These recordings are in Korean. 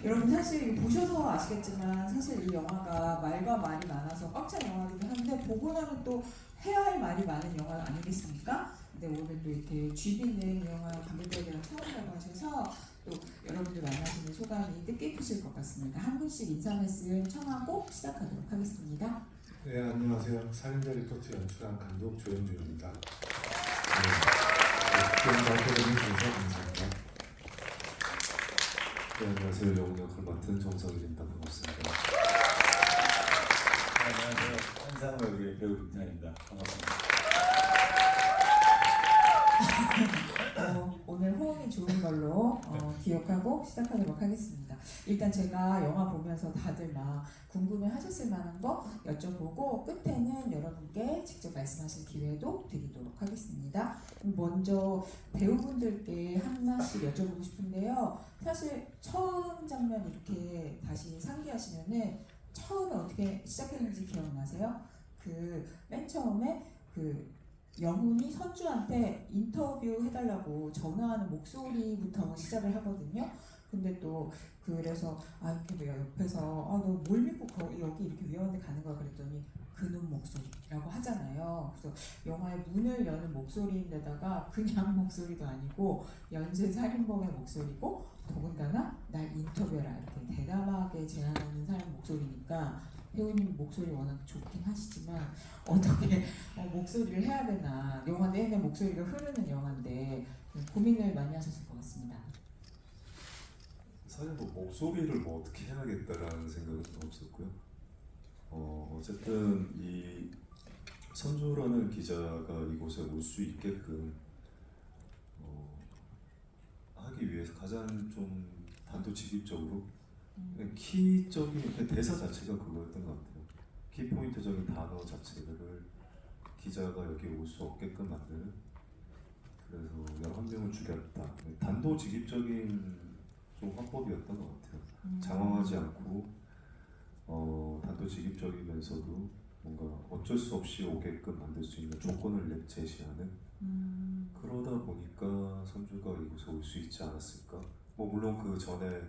여러분 사실 보셔서 아시겠지만 사실 이 영화가 말과 말이 많아서 꽉 찬 영화이기도 한데 보고 나면 또 해야 할 말이 많은 영화 아니겠습니까? 근데 오늘 또 이렇게 쥐비는 이 영화 관객들에게 처음이라고 하셔서 또 여러분들 만나시는 소감이 뜻깊으실 것 같습니다. 한 분씩 인사 말씀 청하고 시작하도록 하겠습니다. 네, 안녕하세요. 살인자 리포트 연출한 감독 조현주입니다. 좋은 발표를 해주셔서 감사합니다. 네, 안녕하세요. 영웅 역을 맡은 정석일입니다. 반갑습니다. 안녕하세요. 한상호 역의 배우 김찬입니다. 반갑습니다. 오늘 호응이 좋은 걸로 기억하고 시작하도록 하겠습니다. 일단 제가 영화 보면서 다들 막 궁금해 하셨을 만한 거 여쭤보고 끝에는 여러분께 직접 말씀하실 기회도 드리도록 하겠습니다. 먼저 배우분들께 하나씩 여쭤보고 싶은데요. 사실 처음 장면 이렇게 다시 상기하시면은 처음에 어떻게 시작했는지 기억나세요? 그 맨 처음에 그 영훈이 선주한테 인터뷰 해달라고 전화하는 목소리부터 시작을 하거든요. 근데 또 그래서 이렇게 옆에서 너 뭘 믿고 여기 이렇게 위험한 데 가는 거야 그랬더니 그놈 목소리라고 하잖아요. 그래서 영화의 문을 여는 목소리인데다가 그냥 목소리도 아니고 연쇄 살인범의 목소리고 더군다나 날 인터뷰해라 이렇게 대담하게 제안하는 사람 목소리니까 배우님 목소리 워낙 좋긴 하시지만 어떻게 목소리를 해야 되나 영화 내내 목소리가 흐르는 영화인데 고민을 많이 하셨을 것 같습니다. 사실 목소리를 어떻게 해야겠다라는 생각은 없었고요. 어쨌든 이 선주라는 기자가 이곳에 올 수 있게끔 하기 위해서 가장 좀 단도직입적으로 키적인 대사 자체가 그거였던 것 같아요. 키포인트적인 단어 자체를 기자가 여기 올 수 없게끔 만드는, 그래서 11명을 죽였다. 단도직입적인 좀 화법이었던 것 같아요. 장황하지 않고 단도직입적이면서도 뭔가 어쩔 수 없이 오게끔 만들 수 있는 조건을 제시하는, 그러다 보니까 선주가 이곳에 올 수 있지 않았을까. 물론 그 전에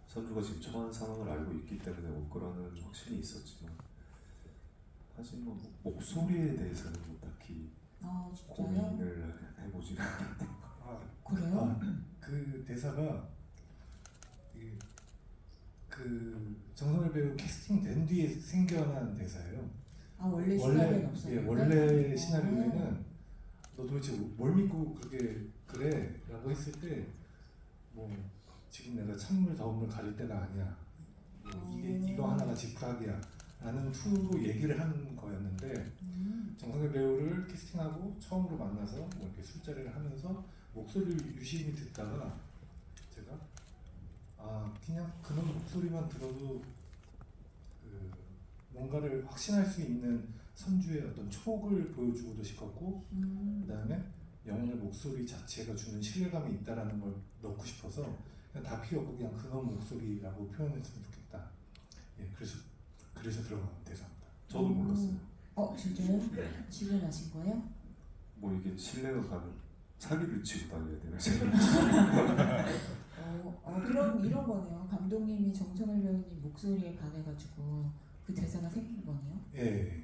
선주가 지금 처한 상황을 알고 있기 때문에 올 거라는 확신이 있었지만 하지만 목소리에 대해서는 딱히 진짜요? 고민을 해보지는 않았던 그래요? 그 대사가 그 정성일 배우 캐스팅 된 뒤에 생겨난 대사예요. 원래 시나리오는 없었는데? 예, 원래 시나리오에는 너 도대체 뭘 믿고 그렇게 그래? 라고 했을 때 지금 내가 찬물 더움을 가릴 때가 아니야. 이거 하나가 지푸라기야. 라는 투로 얘기를 한 거였는데 정성일 배우를 캐스팅하고 처음으로 만나서 이렇게 술자리를 하면서 목소리를 유심히 듣다가 제가 그냥 그런 목소리만 들어도 뭔가를 확신할 수 있는 선주의 어떤 촉을 보여주고도 싶었고 그 다음에 영혼의 목소리 자체가 주는 신뢰감이 있다라는 걸 넣고 싶어서 그냥 다 필요 없고 그냥 그런 목소리라고 표현했으면 좋겠다. 예, 그래서 들어간 대사입니다. 저도 몰랐어요. 진짜요? 지금 하신 거예요? 이게 신뢰가 가는, 사기를 치고 다녀야 되나? 그럼 이런 거네요. 감독님이 정선을 배우님 목소리에 반해가지고 그 대사가 생긴 거네요. 예.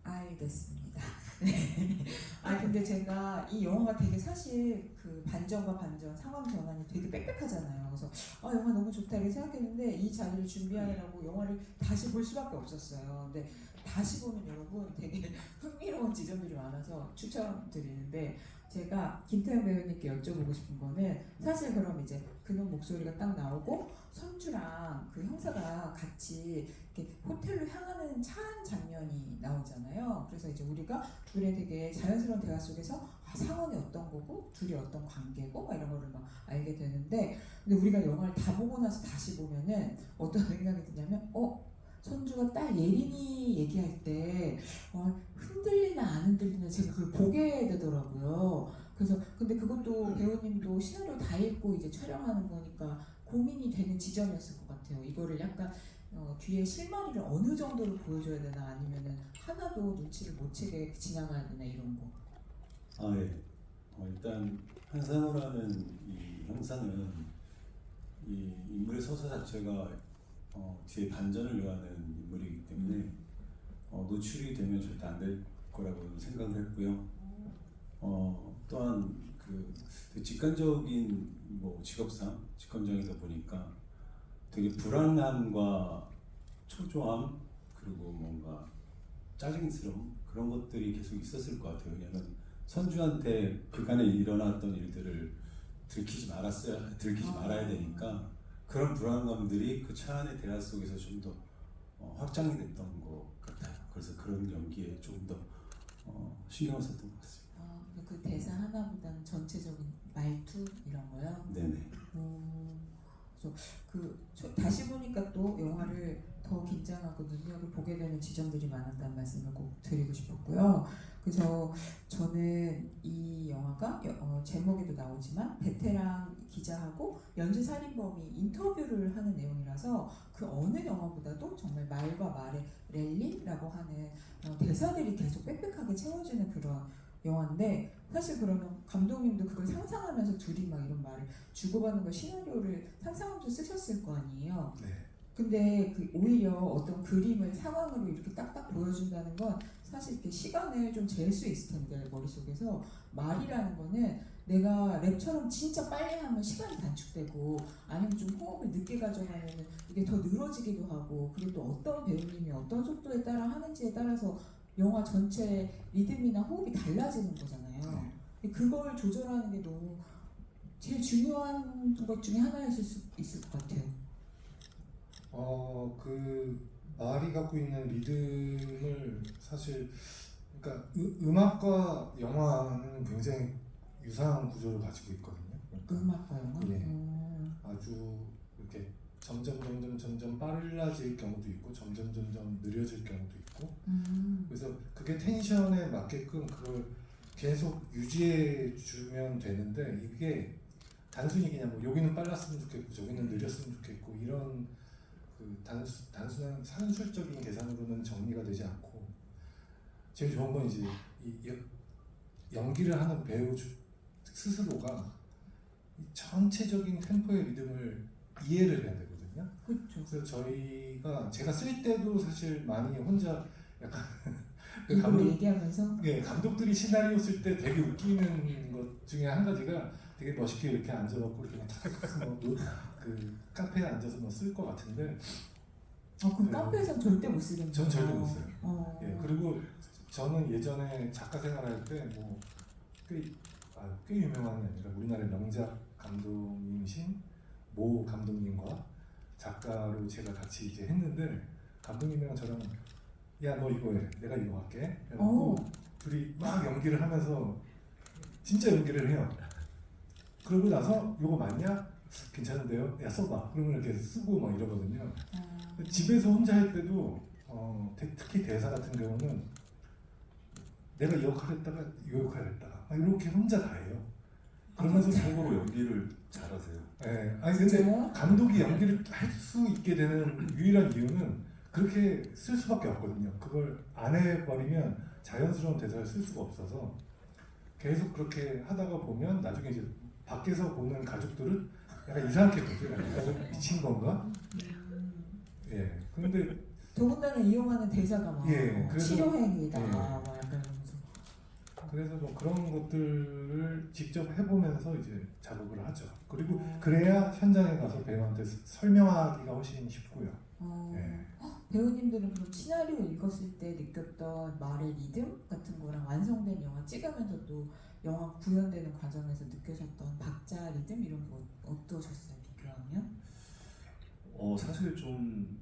알겠습니다. 네. 근데 제가 이 영화가 되게 사실 그 반전과 반전, 상황 전환이 되게 빽빽하잖아요. 그래서 영화 너무 좋다 이렇게 생각했는데 이 자리를 준비하느라고 영화를 다시 볼 수밖에 없었어요. 근데 다시 보면 여러분 되게 흥미로운 지점들이 많아서 추천드리는데 제가 김태형 배우님께 여쭤보고 싶은 거는 사실 그럼 이제 그놈 목소리가 딱 나오고 선주랑 그 형사가 같이 이렇게 호텔로 향하는 차 한 장면이 나오잖아요. 그래서 이제 우리가 둘의 되게 자연스러운 대화 속에서 상황이 어떤 거고 둘이 어떤 관계고 이런 거를 막 알게 되는데 근데 우리가 영화를 다 보고 나서 다시 보면은 어떤 생각이 드냐면 선주가 딸 예린이 얘기할 때 흔들리나 안 흔들리나 제가 그걸 보게 되더라고요. 그래서 근데 그것도 배우님도 시나리오 다 읽고 이제 촬영하는 거니까 고민이 되는 지점이었을 것 같아요. 이거를 약간 뒤에 실마리를 어느 정도로 보여줘야 되나 아니면은 하나도 눈치를 못 채게 지나가야 되나 이런 거. 예. 일단 한상호라는 이 형사는 이 인물의 서사 자체가 뒤에 반전을 요하는 인물이기 때문에 노출이 되면 절대 안 될 거라고 생각을 했고요. 또한 그 직관적인 뭐 직관적이다 보니까 되게 불안함과 초조함 그리고 뭔가 짜증스러움 그런 것들이 계속 있었을 것 같아요. 왜냐면 선주한테 그간에 일어났던 일들을 들키지 말아야 되니까 그런 불안감들이 그 차 안의 대화 속에서 좀 더 확장이 됐던 것 같아요. 그래서 그런 연기에 조금 더 신경을 썼던 것 같습니다. 그 대사 하나보다는 전체적인 말투 이런 거요. 네네. 그래서 다시 보니까 또 영화를 더 긴장하고 눈여겨 보게 되는 지점들이 많았다는 말씀을 꼭 드리고 싶었고요. 그래서 저는 이 영화가 제목에도 나오지만 베테랑 기자하고 연쇄 살인범이 인터뷰를 하는 내용이라서 그 어느 영화보다도 정말 말과 말의 랠리라고 하는 대사들이 계속 빽빽하게 채워지는 그런 영화인데 사실 그러면 감독님도 그걸 상상하면서 둘이 막 이런 말을 주고받는 거 시나리오를 상상하면서 쓰셨을 거 아니에요. 네. 근데 오히려 어떤 그림을 상황으로 이렇게 딱딱 보여준다는 건 사실 이렇게 시간을 좀 잴 수 있을 텐데 머릿속에서 말이라는 거는 내가 랩처럼 진짜 빨리 하면 시간이 단축되고 아니면 좀 호흡을 늦게 가져가면 이게 더 늘어지기도 하고 그리고 또 어떤 배우님이 어떤 속도에 따라 하는지에 따라서 영화 전체 리듬이나 호흡이 달라지는 거잖아요. 그걸 조절하는 게 너무 제일 중요한 것 중에 하나였을 수 있을 것 같아요. 그 말이 갖고 있는 리듬을 사실 그러니까 음악과 영화는 굉장히 유사한 구조를 가지고 있거든요. 그러니까 음악과 영화? 예. 아주 이렇게 점점 빨라질 경우도 있고 점점 느려질 경우도 있고 그래서 그게 텐션에 맞게끔 그걸 계속 유지해 주면 되는데 이게 단순히 그냥 뭐 여기는 빨랐으면 좋겠고 저기는 느렸으면 좋겠고 이런 그 단순한 산술적인 계산으로는 정리가 되지 않고 제일 좋은 건 이제 이 연기를 하는 배우 스스로가 이 전체적인 템포의 리듬을 이해를 해야 되거든요. 그렇죠. 그래서 제가 쓸 때도 사실 많이 혼자 약간 입으로 얘기하면서 예, 감독들이 시나리오 쓸 때 되게 웃기는 것 중에 한 가지가 되게 멋있게 이렇게 앉아갖고 이렇게 탁탁탁 그 카페에 앉아서 뭐 쓸 것 같은데 그럼 카페에서는 절대 못 쓰겠네요. 전 절대 못 써요. 예, 그리고 저는 예전에 작가 생활할 때 뭐 꽤 유명한 게 아니라 우리나라의 명작 감독님이신 모 감독님과 작가로 제가 같이 이제 했는데 감독님이랑 저랑 야 너 이거 해 내가 이거 할게 그래갖고 둘이 막 연기를 하면서 진짜 연기를 해요. 그러고 나서 이거 맞냐? 괜찮은데요? 야 써봐. 그러면 이렇게 쓰고 막 이러거든요. 집에서 혼자 할 때도 특히 대사 같은 경우는 내가 이 역할 했다가 이 역할 했다가 막 이렇게 혼자 다 해요. 그러면서 참고로 연기를 잘하세요. 네, 아니 근데 진짜요? 감독이 연기를 할 수 있게 되는 유일한 이유는 그렇게 쓸 수밖에 없거든요. 그걸 안 해버리면 자연스러운 대사를 쓸 수가 없어서 계속 그렇게 하다가 보면 나중에 이제 밖에서 보는 가족들은 약간 이상하게 보죠. 약간 미친 건가? 예. 그런데 더군다나 이용하는 대사가 막 예, 그래서- 치료행위다 예. 막 약간 이러면서 그래서 뭐 그런 것들을 직접 해보면서 이제 작업을 하죠. 그리고 그래야 현장에 가서 배우한테 설명하기가 훨씬 쉽고요. 예. 배우님들은 그럼 시나리오 읽었을 때 느꼈던 말의 리듬 같은 거랑 완성된 영화 찍으면서도 영화 구현되는 과정에서 느끼셨던 박자 리듬 이런 거 어떠셨어요? 비교하면? 사실 좀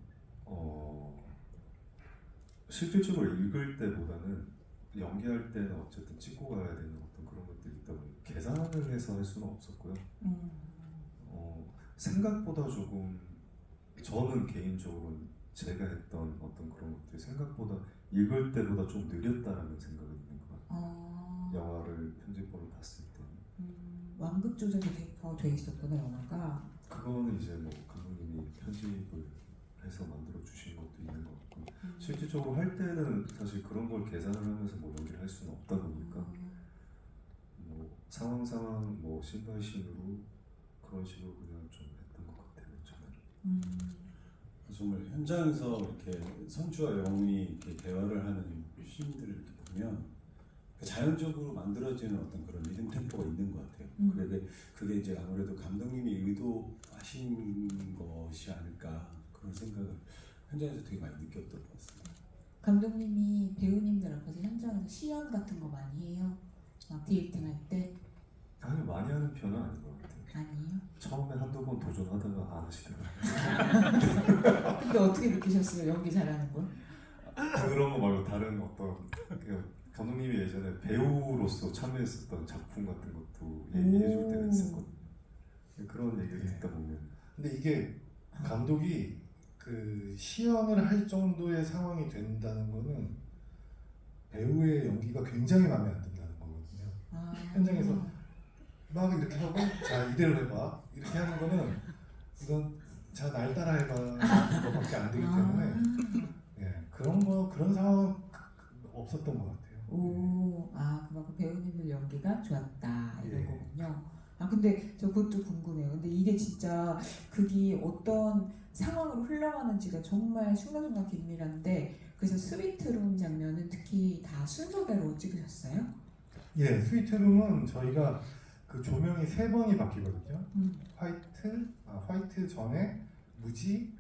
실질적으로 읽을 때보다는 연기할 때는 어쨌든 찍고 가야 되는 어떤 그런 것들이 있다 보니 계산을 해서 할 수는 없었고요. 생각보다 조금 저는 개인적으로 제가 했던 어떤 그런 것들이 생각보다 읽을 때보다 좀 느렸다라는 생각이 있는 것 같아요. 영화를 편집본을 봤을 때는 완급 조절이 더 돼 있었구나 영화가. 그거는 이제 뭐 감독님이 편집을 해서 만들어 주신 것도 있는 것 같고 실질적으로 할 때는 사실 그런 걸 계산을 하면서 뭐 연기를 할 수는 없다 보니까 뭐 상황 뭐 씬 바이 씬으로 그런 식으로 그냥 좀 했던 것 같아요. 정말 현장에서 이렇게 선주와 영웅이 이렇게 대화를 하는 씬들을 이렇게 보면 자연적으로 만들어지는 어떤 그런 리듬 템포가 있는 것 같아요. 그게 이제 아무래도 감독님이 의도하신 것이 아닐까 그런 생각을 현장에서 되게 많이 느꼈던 것 같습니다. 감독님이 배우님들 앞에서 현장에서 시연 같은 거 많이 해요? 막 디렉팅 할 때? 아니 많이 하는 편은 아닌 것 같아요. 아니에요? 처음에 한두 번 도전하다가 안 하시더라고요. 근데 어떻게 느끼셨어요? 연기 잘하는 거? 그런 거 말고 다른 어떤 그냥 감독님이 예전에 배우로서 참여했었던 작품 같은 것도 얘기해줄 때가 있었거든요. 그런 얘기를 네. 듣다 보면 근데 이게 감독이 그 시연을 할 정도의 상황이 된다는 거는 배우의 연기가 굉장히 마음에 안 든다는 거거든요. 현장에서 막 이렇게 하고 자 이대로 해봐 이렇게 하는 거는 이건 자 날 따라 해봐 이거밖에 안 되기 때문에 예, 그런 상황은 없었던 것 같아요. 그만큼 배우님들 연기가 좋았다 이런 예. 거군요. 근데 저 그것도 궁금해요. 근데 이게 진짜 극이 어떤 상황으로 흘러가는지가 정말 순간순간 긴밀한데 그래서 스위트룸 장면은 특히 다 순서대로 찍으셨어요? 예, 스위트룸은 저희가 그 조명이 3번이 바뀌거든요. 음. 화이트 전에 무지,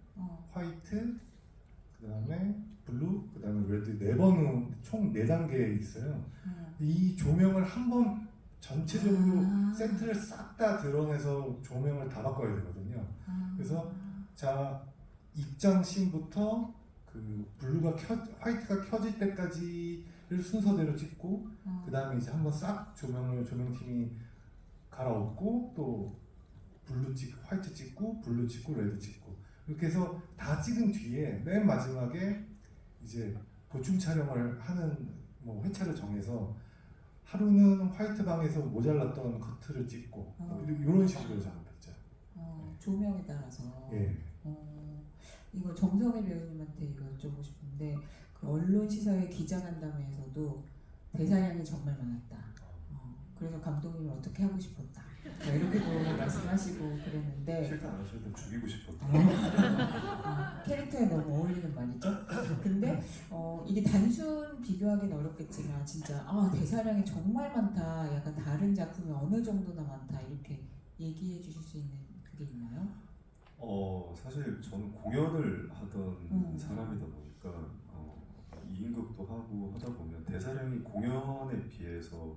화이트, 그 다음에 블루, 그 다음에 레드 4번은 총 4단계 있어요. 이 조명을 한 번 전체적으로 세트를 싹 다 드러내서 조명을 다 바꿔야 되거든요. 그래서 자 입장 씬부터 그 화이트가 켜질 때까지를 순서대로 찍고 그 다음에 이제 한번 싹 조명팀이 갈아엎고 또 화이트 찍고 블루 찍고 레드 찍고 이렇게 해서 다 찍은 뒤에 맨 마지막에 이제 보충 촬영을 하는 회차를 정해서 하루는 화이트 방에서 모자랐던 커트를 찍고 이런 식으로 작업했죠. 조명에 따라서. 예. 이거 정성일 배우님한테 이거 여쭤보고 싶은데 그 언론 시사회 기자간담회에서도 대사량이 정말 많았다. 그래서 감독님을 어떻게 하고 싶었다. 이렇게도 말씀하시고 그랬는데 실제 안 하셔도 죽이고 싶었다. 캐릭터에 너무 어울리는 말이죠. 근데 이게 단순 비교하기는 어렵겠지만 진짜 대사량이 정말 많다. 약간 다른 작품이 어느 정도나 많다. 이렇게 얘기해 주실 수 있는 그게 있나요? 사실 저는 공연을 하던 사람이다 보니까 2인극도 하고 하다 보면 대사량이 공연에 비해서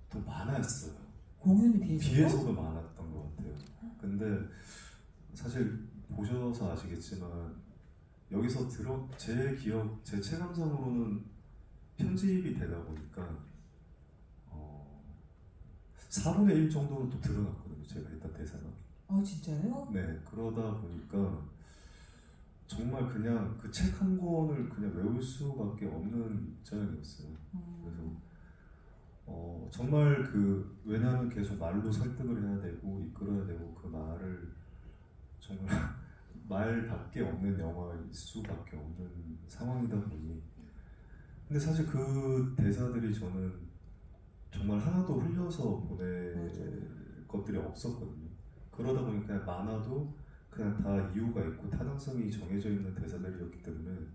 더 많았어요. 공연에 비해서도 많았던 것 같아요. 근데 사실 보셔서 아시겠지만 여기서 제 체감상으로는 편집이 되다 보니까 4분의 1 정도는 또 드러났거든요. 제가 했던 대사가. 진짜요? 네, 그러다 보니까 정말 그냥 그 책 한 권을 그냥 외울 수밖에 없는 입장이었어요. 그래서 정말 왜냐하면 계속 말로 설득을 해야 되고 이끌어야 되고 그 말을 정말 말밖에 없는 영화일 수밖에 없는 상황이다 보니 근데 사실 그 대사들이 저는 정말 하나도 흘려서 보낼 것들이 없었거든요. 그러다 보니 그냥 많아도 그냥 다 이유가 있고 타당성이 정해져 있는 대사들이었기 때문에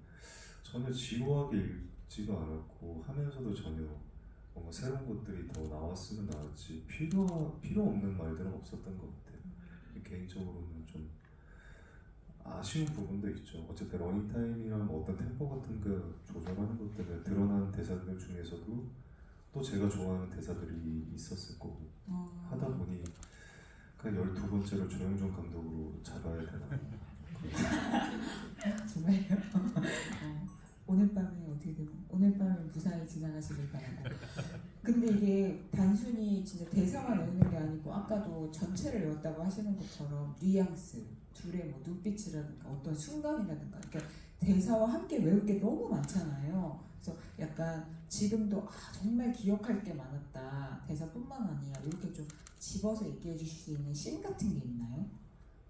전혀 지루하게 읽지도 않았고 하면서도 전혀 뭔가 새로운 것들이 더 나왔으면 나왔지 필요 없는 말들은 없었던 것 같아요. 개인적으로는 좀 아쉬운 부분도 있죠. 어쨌든 러닝타임이랑 어떤 템포 같은 거 조절하는 것 때문에 드러난 대사들 중에서도 또 제가 좋아하는 대사들이 있었을 거고 하다 보니 그냥 12번째로 조영준 감독으로 잡아야 되나. 정말요? 오늘 밤에 어떻게 되면 오늘 밤에 무사히 지나가시길 바라고. 근데 이게 단순히 진짜 대사만 외우는 게 아니고 아까도 전체를 외웠다고 하시는 것처럼 뉘앙스, 둘의 눈빛이라든가 어떤 순간이라든가 그러니까 대사와 함께 외울 게 너무 많잖아요. 그래서 약간 지금도 정말 기억할 게 많았다. 대사뿐만 아니라 이렇게 좀 집어서 얘기해 주실 수 있는 씬 같은 게 있나요?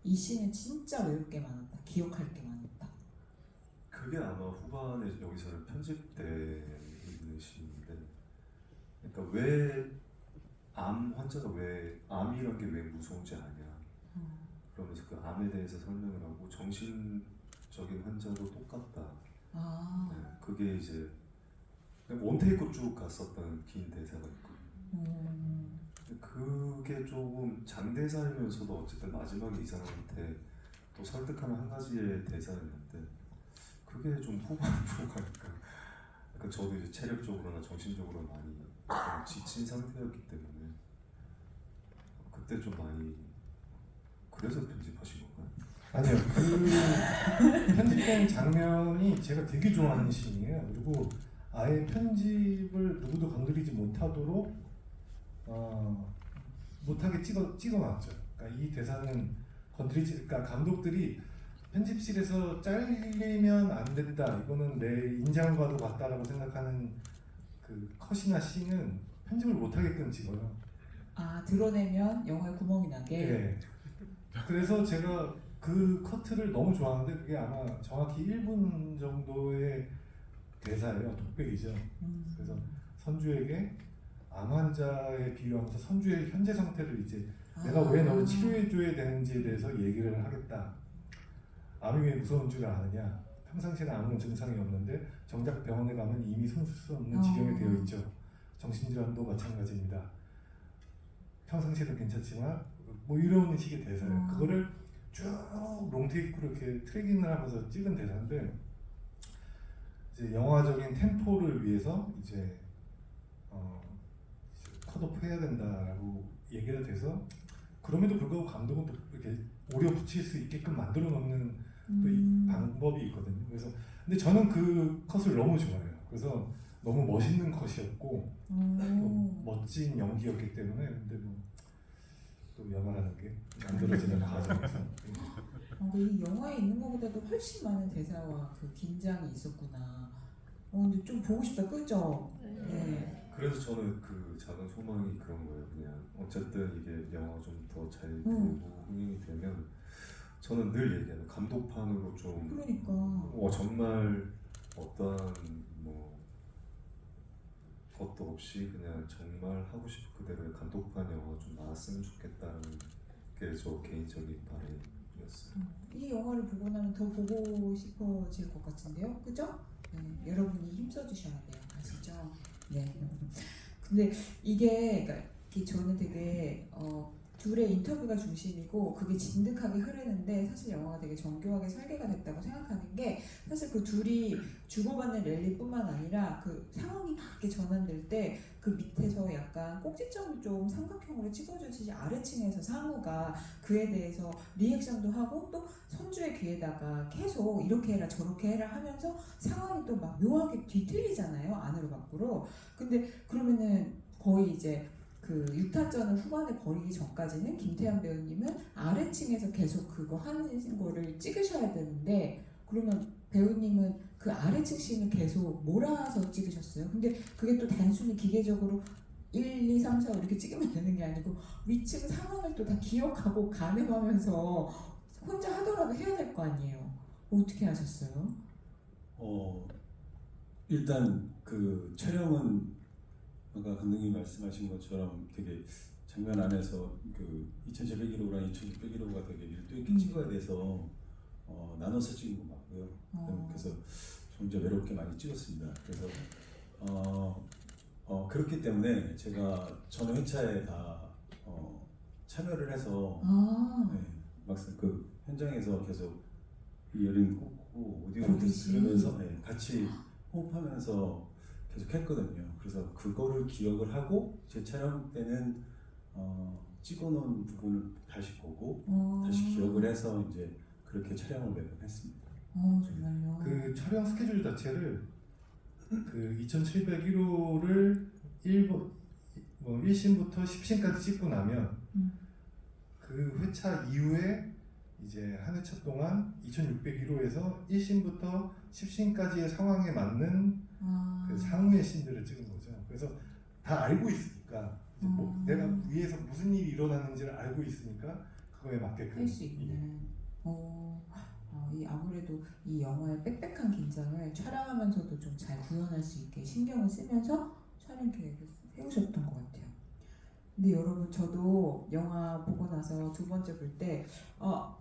이 씬은 진짜 외울 게 많았다. 기억할 게 많았다. 그게 아마 후반에 여기서는 편집돼 있는 시인데 그러니까 왜 암 환자가 왜 암이란 게 왜 무서운지 아냐 그러면서 그 암에 대해서 설명을 하고 정신적인 환자도 똑같다. 아, 네, 그게 이제 그냥 원테이크 쭉 갔었던 긴 대사가 있거든요. 그게 조금 장대사이면서도 어쨌든 마지막에 이 사람한테 또 설득하는 한 가지의 대사였는데 그게 좀 후반부로 가니까 그러니까 저도 이제 체력적으로나 정신적으로 많이 좀 지친 상태였기 때문에 그때 좀 많이 그래서 편집하신 건가요? 아니요. 그 편집된 장면이 제가 되게 좋아하는 씬이에요. 그리고 아예 편집을 누구도 건드리지 못하도록 못하게 찍어놨죠. 그러니까 이 대사는 건드리지, 그러니까 감독들이 편집실에서 잘리면 안 된다. 이거는 내 인장과도 같다라고 생각하는 그 컷이나 씬은 편집을 못하게끔 찍어요. 아 드러내면 영화에 구멍이 나게. 네. 그래서 제가 그 커트를 너무 좋아하는데 그게 아마 정확히 1분 정도의 대사예요. 독백이죠. 그래서 선주에게 암 환자에 비유하면서 선주의 현재 상태를 이제 내가 왜 너를 치료해줘야 되는지에 대해서 얘기를 하겠다. 암이 왜 무서운 줄 아느냐. 평상시에는 아무런 증상이 없는데 정작 병원에 가면 이미 손쓸 수 없는 지경에 되어 있죠. 정신질환도 마찬가지입니다. 평상시에도 괜찮지만 뭐 이런 식의 대사예요. 그거를 쭉 롱테이크로 이렇게 트래킹을 하면서 찍은 대사인데 이제 영화적인 템포를 위해서 이제 컷오프 해야 된다라고 얘기가 돼서 그럼에도 불구하고 감독은 또 이렇게 오려 붙일 수 있게끔 만들어 놓는 또 이 방법이 있거든요. 그래서 근데 저는 그 컷을 너무 좋아해요. 그래서 너무 멋있는 컷이었고 또 멋진 연기였기 때문에 근데 뭐 또 영화라는 게 만들어지는 과정에서 이 영화에 있는 것보다도 훨씬 많은 대사와 그 긴장이 있었구나. 근데 좀 보고 싶다, 그죠? 네. 그래서 저는 그 작은 소망이 그런 거예요. 그냥 어쨌든 이게 영화 좀 더 잘 되고 흥행이 되면 저는 늘 얘기하는 감독판으로 좀 그러니까. 정말 어떠한 뭐 것도 없이 그냥 정말 하고 싶은 그대로의 감독판 영화 좀 나왔으면 좋겠다는 게 저 개인적인 바람이었어요. 이 영화를 보고 나면 더 보고 싶어질 것 같은데요, 그죠? 네, 여러분이 힘써 주셔야 돼요, 아시죠? 네. 근데 이게 그러니까 저는 되게 둘의 인터뷰가 중심이고 그게 진득하게 흐르는데 사실 영화가 되게 정교하게 설계가 됐다고 생각하는 게 사실 그 둘이 주고받는 랠리뿐만 아니라 그 상황이 막 이렇게 전환될 때 그 밑에서 약간 꼭지점을 좀 삼각형으로 찍어주듯이 아래층에서 상우가 그에 대해서 리액션도 하고 또 선주의 귀에다가 계속 이렇게 해라 저렇게 해라 하면서 상황이 또 막 묘하게 뒤틀리잖아요, 안으로 밖으로. 근데 그러면은 거의 이제 그 6타전을 후반에 벌이기 전까지는 김태현 배우님은 아래층에서 계속 그거 하는 거를 찍으셔야 되는데 그러면 배우님은 그 아래층 씬을 계속 몰아서 찍으셨어요. 근데 그게 또 단순히 기계적으로 1, 2, 3, 4 이렇게 찍으면 되는 게 아니고 위층 상황을 또 다 기억하고 가늠하면서 혼자 하더라도 해야 될 거 아니에요. 어떻게 하셨어요? 일단 그 촬영은 아까 감독님이 말씀하신 것처럼 되게 장면 안에서 그 2700kg랑 2600kg가 되게 밀도 있게 찍어야 돼서 나눠서 찍은 거 맞고요. 그래서 저 혼자 외롭게 많이 찍었습니다. 그래서 그렇기 때문에 제가 전 회차에 다 참여를 해서 네, 막상 그 현장에서 계속 이어링 꽂고 오디오를 계속 들으면서 네, 같이 호흡하면서 계속 했거든요. 그래서 그거를 기억을 하고 제 촬영 때는 찍어놓은 부분을 다시 보고 다시 기억을 해서 이제 그렇게 촬영을 매번 했습니다. 정말요? 그 촬영 스케줄 자체를 그 2701호를 1신부터 10신까지 찍고 나면 그 회차 이후에 이제 한 회차 동안 2601호에서 1신부터 10신까지의 상황에 맞는 그 상우의 신들을 찍은 거죠. 그래서 다 알고 있으니까 내가 위에서 무슨 일이 일어나는지를 알고 있으니까 그거에 맞게끔 할 수 있는. 아무래도 이 영화의 빽빽한 긴장을 촬영하면서도 좀 잘 구현할 수 있게 신경을 쓰면서 촬영 계획을 세우셨던 것 같아요. 근데 여러분 저도 영화 보고 나서 두 번째 볼 때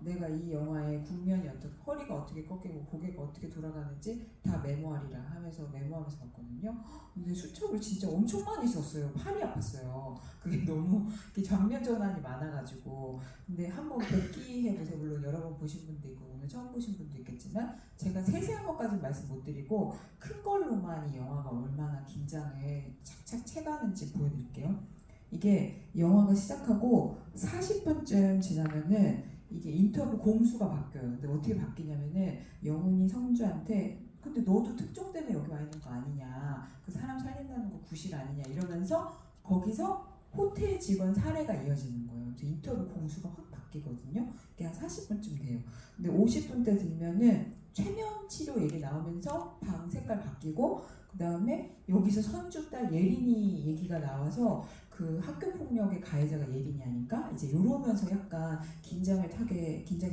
내가 이 영화의 국면이 어떻게 허리가 어떻게 꺾이고 고개가 어떻게 돌아가는지 다 메모하리라 하면서 메모하면서 봤거든요. 근데 수첩을 진짜 엄청 많이 썼어요. 팔이 아팠어요. 그게 너무 이렇게 장면 전환이 많아가지고. 근데 한번 복귀해보세요. 물론 여러 번 보신 분도 있고 오늘 처음 보신 분도 있겠지만 제가 세세한 것까지는 말씀 못 드리고 큰 걸로만 이 영화가 얼마나 긴장을 착착 채가는지 보여드릴게요. 이게 영화가 시작하고 40분쯤 지나면은 이게 인터뷰 공수가 바뀌어요. 근데 어떻게 바뀌냐면은 영훈이 성주한테 근데 너도 특종 때문에 여기 와 있는 거 아니냐, 그 사람 살린다는 거 구실 아니냐 이러면서 거기서 호텔 직원 사례가 이어지는 거예요. 그래서 인터뷰 공수가 확 바뀌거든요. 이게 한 40분쯤 돼요. 근데 50분 때 되면은 최면 치료 얘기 나오면서 방 색깔 바뀌고 그 다음에 여기서 선주 딸 예린이 얘기가 나와서 그 학교 폭력의 가해자가 예린이 아닌가? 이제 이러면서 약간 긴장이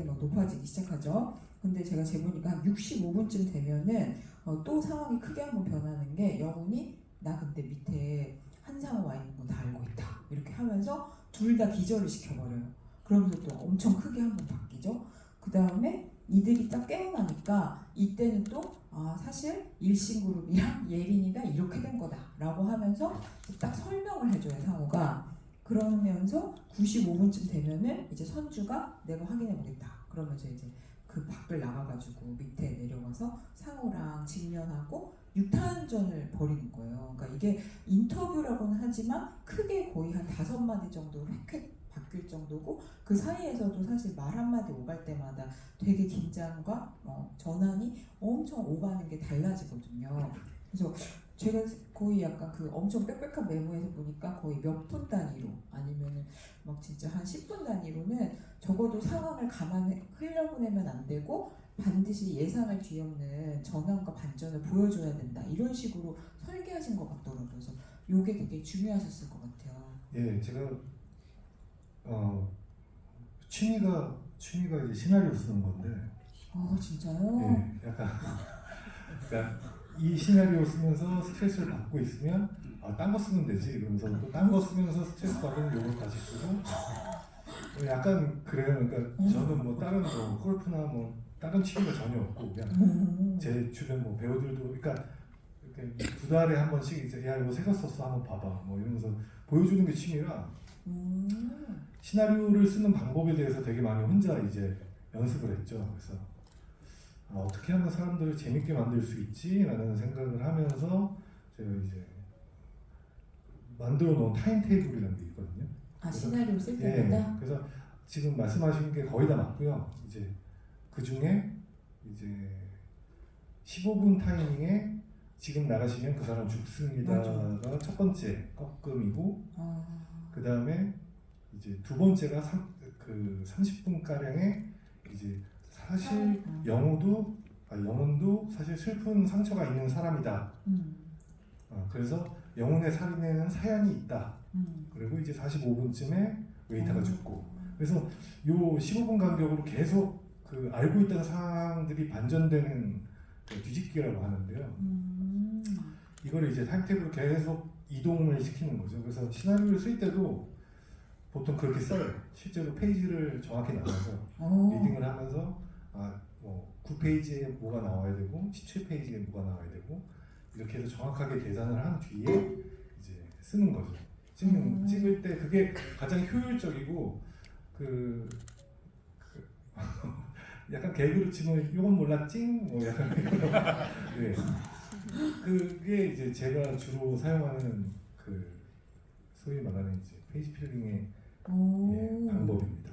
막 높아지기 시작하죠. 근데 제가 재보니까 한 65분쯤 되면은 또 상황이 크게 한번 변하는 게 영훈이 나 근데 밑에 한상우 와 있는 거 다 알고 있다 이렇게 하면서 둘 다 기절을 시켜버려요. 그러면서 또 엄청 크게 한번 바뀌죠. 그 다음에 이들이 딱 깨어나니까 이때는 또 사실 일신그룹이랑 예린이가 이렇게 된 거다라고 하면서 딱 설명을 해줘요 상우가. 그러면서 95분쯤 되면은 이제 선주가 내가 확인해보겠다 그러면서 이제 그 밖을 나가가지고 밑에 내려가서 상우랑 직면하고 육탄전을 벌이는 거예요. 그러니까 이게 인터뷰라고는 하지만 크게 거의 한 5마디 정도 획획 바뀔 정도고 그 사이에서도 사실 말 한마디 오갈 때마다 되게 긴장과 전환이 엄청 오가는 게 달라지거든요. 그래서 제가 거의 약간 그 엄청 빽빽한 메모에서 보니까 거의 몇 분 단위로 아니면은 막 진짜 한 10분 단위로는 적어도 상황을 흘려보내면 안 되고 반드시 예상을 뒤엎는 전환과 반전을 보여줘야 된다 이런 식으로 설계하신 것 같더라고요. 그래서 이게 되게 중요하셨을 것 같아요. 예, 제가 취미가 이제 시나리오 쓰는 건데. 진짜요? 예, 약간 그러니까 이 시나리오 쓰면서 스트레스를 받고 있으면 딴 거 쓰면 되지 이러면서 또 딴 거 쓰면서 스트레스 받으면 요걸 다시 쓰고 약간 그래요. 그러니까 저는 뭐 다른 뭐 골프나 뭐 다른 취미가 전혀 없고 그냥 제 주변 뭐 배우들도 그러니까 이렇게 2달에 한 번씩 이제 야 이거 새거 썼어 한번 봐봐 뭐 이러면서 보여주는 게 취미라 시나리오를 쓰는 방법에 대해서 되게 많이 혼자 이제 연습을 했죠. 그래서 어떻게 하면 사람들을 재밌게 만들 수 있지라는 생각을 하면서 제가 이제 만들어 놓은 타임테이블이라는 게 있거든요. 시나리오 쓸 예, 때마다? 그래서 지금 말씀하신 게 거의 다 맞고요. 이제 그 중에 이제 15분 타이밍에 지금 나가시면 그 사람 죽습니다가 첫 번째 꺾음이고 그 다음에 이제 두 번째가 30분 가량의 이제 사실 영훈도 사실 슬픈 상처가 있는 사람이다. 그래서 영훈의 살인에는 사연이 있다. 그리고 이제 45분쯤에 웨이터가 죽고. 그래서 요 15분 간격으로 계속 그 알고 있던 사항들이 반전되는 그 뒤집기라고 하는데요. 이걸 이제 타임테이블로 계속 이동을 시키는 거죠. 그래서 시나리오를 쓸 때도 보통 그렇게 써요. 실제로 페이지를 정확히 나눠서 리딩을 하면서 뭐 9페이지에 뭐가 나와야 되고 17페이지에 뭐가 나와야 되고 이렇게 해서 정확하게 계산을 한 뒤에 이제 쓰는 거죠. 찍을 때 그게 가장 효율적이고 약간 개그로 치면 이건 몰랐지? 뭐 약간 네. 그게 이제 제가 주로 사용하는 그 소위 말하는 이제 페이지 필링의 방법입니다.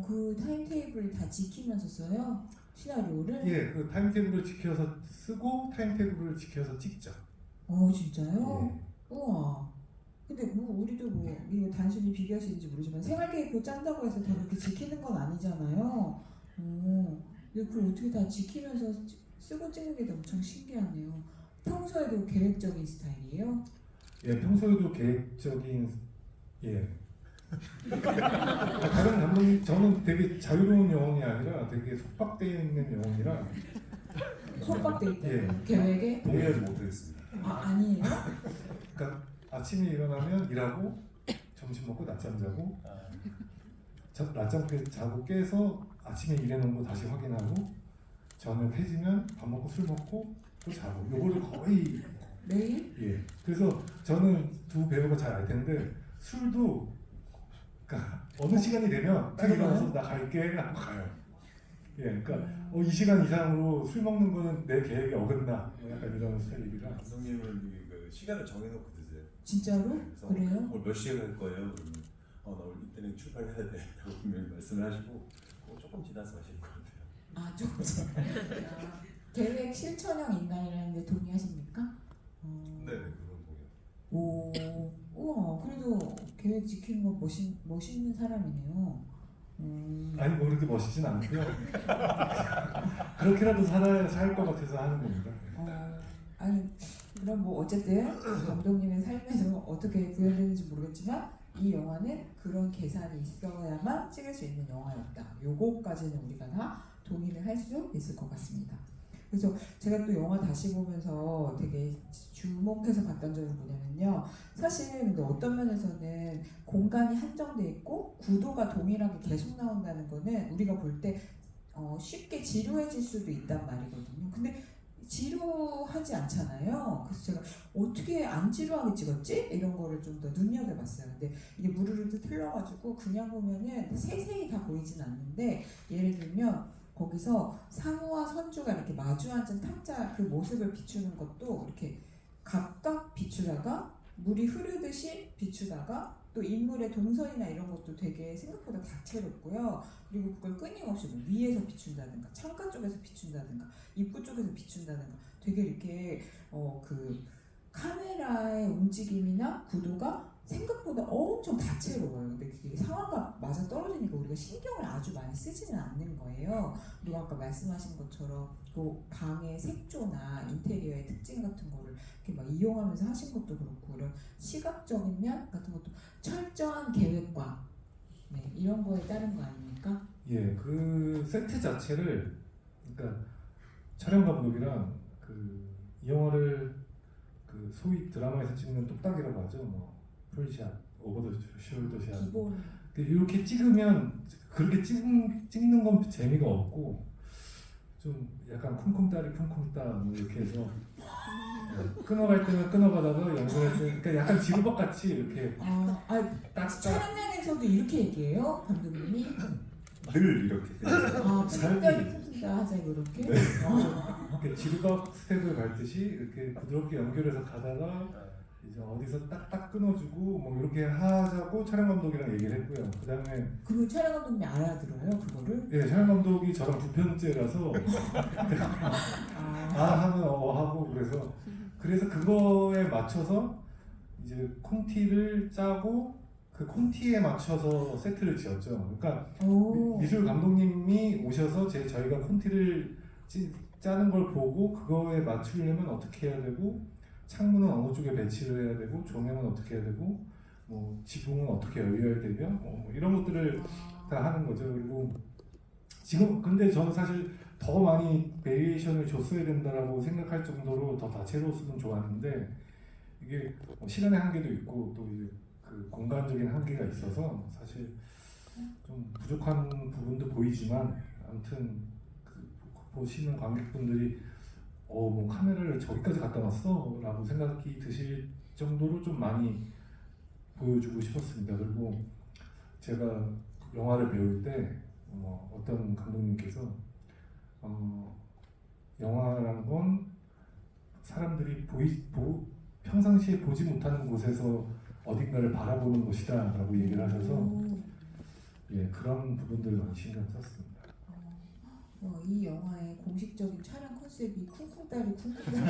그 타임테이블 다 지키면서 써요? 시나리오를? 예, 그 타임테이블을 지켜서 쓰고 타임테이블을 지켜서 찍죠. 진짜요? 예. 우와. 근데 뭐 우리도 뭐 이거 단순히 비교할 수 있는지 모르지만 생활계획표 짠다고 해서 다 그렇게 지키는 건 아니잖아요. 근데 그걸 어떻게 다 지키면서 쓰고 찍는 게 엄청 신기하네요. 평소에도 계획적인 스타일이에요? 예, 평소에도 계획적인 다른 감독님 저는 되게 자유로운 영혼이 아니라 되게 속박되어 있는 영혼이라 속박돼 있다. 예. 동의하지 못하겠습니다. 아니에요? 그러니까 아침에 일어나면 일하고 점심 먹고 낮잠 자고 낮잠 자고 깨서 아침에 일해놓은 거 다시 확인하고 저녁 해지면 밥 먹고 술 먹고 또 자고 요거를 거의 매일? 예. 그래서 저는 두 배우가 잘 알 텐데 술도 그러니까 어느 시간이 되면 딱 일어나서 나 갈게 하고 가요. 예, 그러니까 이 시간 이상으로 술 먹는 거는 내 계획에 어긋나 뭐 약간 이런 스타일이라. 감독님은 그 시간을 정해놓고 드세요. 진짜로? 그래서 그래요? 오늘 몇 시에 갈 거예요? 그러면 나 오늘 이때는 출발해야 돼 라고 분명히 말씀을 하시고 조금 지나서 하실 것 같아요. 아, 조금 계획 실천형 인간이라는데 동의하십니까? 네, 그런 거예요. 오, 우와, 그래도 계획 지키는 거 멋있는 사람이네요. 아니 뭐 그렇게 멋있진 않고요. 그렇게라도 살 것 같아서 하는 겁니다. 아니, 그럼 뭐 어쨌든 감독님의 삶에서 어떻게 구현되는지 모르겠지만 이 영화는 그런 계산이 있어야만 찍을 수 있는 영화였다. 요거까지는 우리가 다 동의를 할 수 있을 것 같습니다. 그래서 제가 또 영화 다시 보면서 되게 주목해서 봤던 점이 뭐냐면요. 사실 근데 어떤 면에서는 공간이 한정돼 있고 구도가 동일하게 계속 나온다는 거는 우리가 볼 때 쉽게 지루해질 수도 있단 말이거든요. 근데 지루하지 않잖아요. 그래서 제가 어떻게 안 지루하게 찍었지? 이런 거를 좀 더 눈여겨봤어요. 근데 이게 무르르 틀려가지고 그냥 보면은 세세히 다 보이진 않는데 예를 들면 거기서 상우와 선주가 이렇게 마주 앉은 탁자 그 모습을 비추는 것도 이렇게 각각 비추다가 물이 흐르듯이 비추다가 또 인물의 동선이나 이런 것도 되게 생각보다 다채롭고요. 그리고 그걸 끊임없이 뭐 위에서 비춘다든가 창가 쪽에서 비춘다든가 입구 쪽에서 비춘다든가 되게 이렇게 그 카메라의 움직임이나 구도가 생각보다 엄청 다채로워요. 근데 그게 상황과 맞아 떨어지니까 우리가 신경을 아주 많이 쓰지는 않는 거예요. 그리고 아까 말씀하신 것처럼 그 방의 색조나 인테리어의 특징 같은 거를 이렇게 막 이용하면서 하신 것도 그렇고 이런 시각적인 면 같은 것도 철저한 계획과 이런 거에 따른 거 아닙니까? 예, 그 세트 자체를 그러니까 촬영 감독이랑 이 영화를 그 소위 드라마에서 찍는 뚝딱이라고 하죠. 뭐 풀샷, 오버 더 숄더샷 기본 이렇게 찍으면 그렇게 찍는 건 재미가 없고 좀 약간 쿵쿵따리 쿵쿵따 뭐 이렇게 해서 끊어갈 때는 끊어가다가 연결할 때 그러니까 약간 지루박 같이 이렇게 딱딱 촬영장에서도 이렇게 얘기해요, 감독님이? 늘 이렇게 쿵쿵따리 쿵쿵따 하자 이렇게? 이렇게 지루박 스텝을 밟듯이 이렇게 부드럽게 연결해서 가다가 이제 어디서 딱딱 끊어주고 뭐 이렇게 하자고 촬영 감독이랑 얘기를 했고요. 그다음에 그걸 촬영 감독님이 알아들어요, 그거를? 예, 촬영 감독이 저랑 부편째라서 하면 하고 그래서 그거에 맞춰서 이제 콘티를 짜고 그 콘티에 맞춰서 세트를 지었죠. 그러니까 미술 감독님이 오셔서 저희가 콘티를 짜는 걸 보고 그거에 맞추려면 어떻게 해야 되고 창문은 어느 쪽에 배치를 해야 되고 조명은 어떻게 해야 되고 뭐 지붕은 어떻게 열려야 되며 뭐 이런 것들을 다 하는 거죠. 그리고 지금 근데 저는 사실 더 많이 베리에이션을 줬어야 된다라고 생각할 정도로 더 다채로웠으면 좋았는데 이게 시간의 한계도 있고 또 이제 그 공간적인 한계가 있어서 사실 좀 부족한 부분도 보이지만 아무튼 보시는 관객분들이 뭐 카메라를 저기까지 갖다 놨어? 라고 생각이 드실 정도로 좀 많이 보여주고 싶었습니다. 그리고 제가 영화를 배울 때 어떤 감독님께서 영화란 건 사람들이 평상시에 보지 못하는 곳에서 어딘가를 바라보는 것이다 라고 얘기를 하셔서 예, 그런 부분들 많이 신경 썼습니다. 이 영화의 공식적인 촬영 컨셉이 쿵쿵따리 쿵쿵따리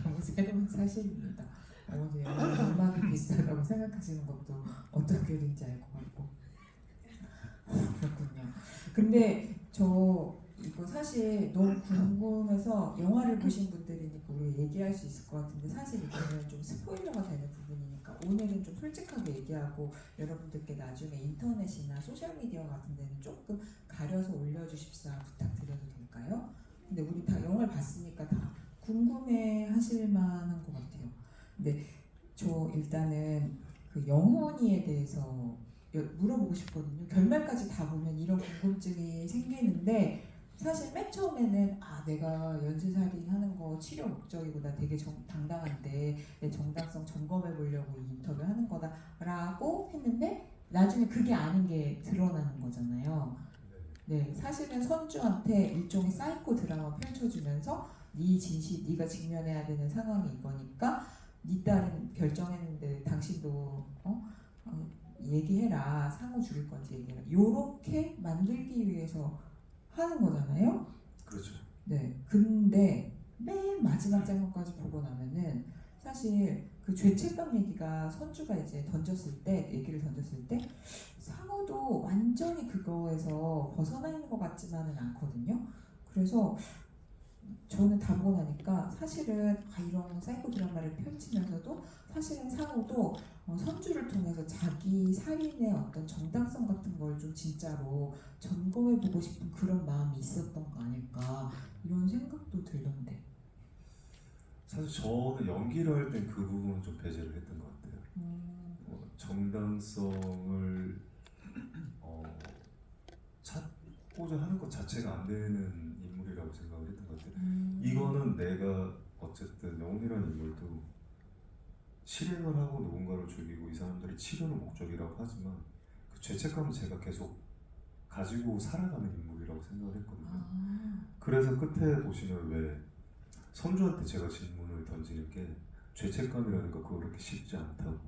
너무 새로운 사실입니다. 음악이 비슷하다고 생각하시는 것도 어떤 결인지 알 것 같고 그렇군요. 근데 저 이거 사실 너무 궁금해서 영화를 보신 분들이니까 우리가 얘기할 수 있을 것 같은데 사실 이거는 좀 스포일러가 되는 부분이니까 오늘은 좀 솔직하게 얘기하고 여러분들께 나중에 인터넷이나 소셜미디어 같은 데는 조금 가려서 올려주십사 부탁드려도 될까요? 근데 우리 다 영화를 봤으니까 다 궁금해 하실 만한 것 같아요. 근데 저 일단은 그 영혼이에 대해서 물어보고 싶거든요. 결말까지 다 보면 이런 궁금증이 생기는데 사실 맨 처음에는 내가 연쇄살인 하는 거 치료 목적이고 나 되게 당당한데 내 정당성 점검해 보려고 이 인터뷰 하는 거다라고 했는데 나중에 그게 아닌 게 드러나는 거잖아요. 네, 사실은 선주한테 일종의 사이코 드라마 펼쳐주면서 네 진실, 네가 직면해야 되는 상황이 이거니까 네 딸은 결정했는데 당신도 얘기해라. 상호 죽일 건지 얘기해라. 요렇게 만들기 위해서 하는 거잖아요. 그렇죠. 네. 근데 맨 마지막 장면까지 보고 나면은 사실 그 죄책감 얘기가 선주가 이제 얘기를 던졌을 때 상호도 완전히 그거에서 벗어나 있는 것 같지만은 않거든요. 그래서 저는 다 보고 나니까 사실은 이런 사이코 드라마를 펼치면서도 사실은 상호도 선주를 통해서 자기 살인의 어떤 정당성 같은 걸 좀 진짜로 점검해보고 싶은 그런 마음이 있었던 거 아닐까 이런 생각도 들던데. 사실 저는 연기를 할 땐 그 부분은 좀 배제를 했던 것 같아요. 정당성을 찾고자 하는 것 자체가 안 되는 인물이라고 생각을 했던 것 같아요. 이거는 내가 어쨌든 영웅이라는 인물도 실행을 하고 누군가를 죽이고 이 사람들이 치료는 목적이라고 하지만 그 죄책감은 제가 계속 가지고 살아가는 인물이라고 생각을 했거든요. 그래서 끝에 보시면 왜 선주한테 제가 질문을 던지는 게 죄책감이라는 거 그거 그렇게 쉽지 않다고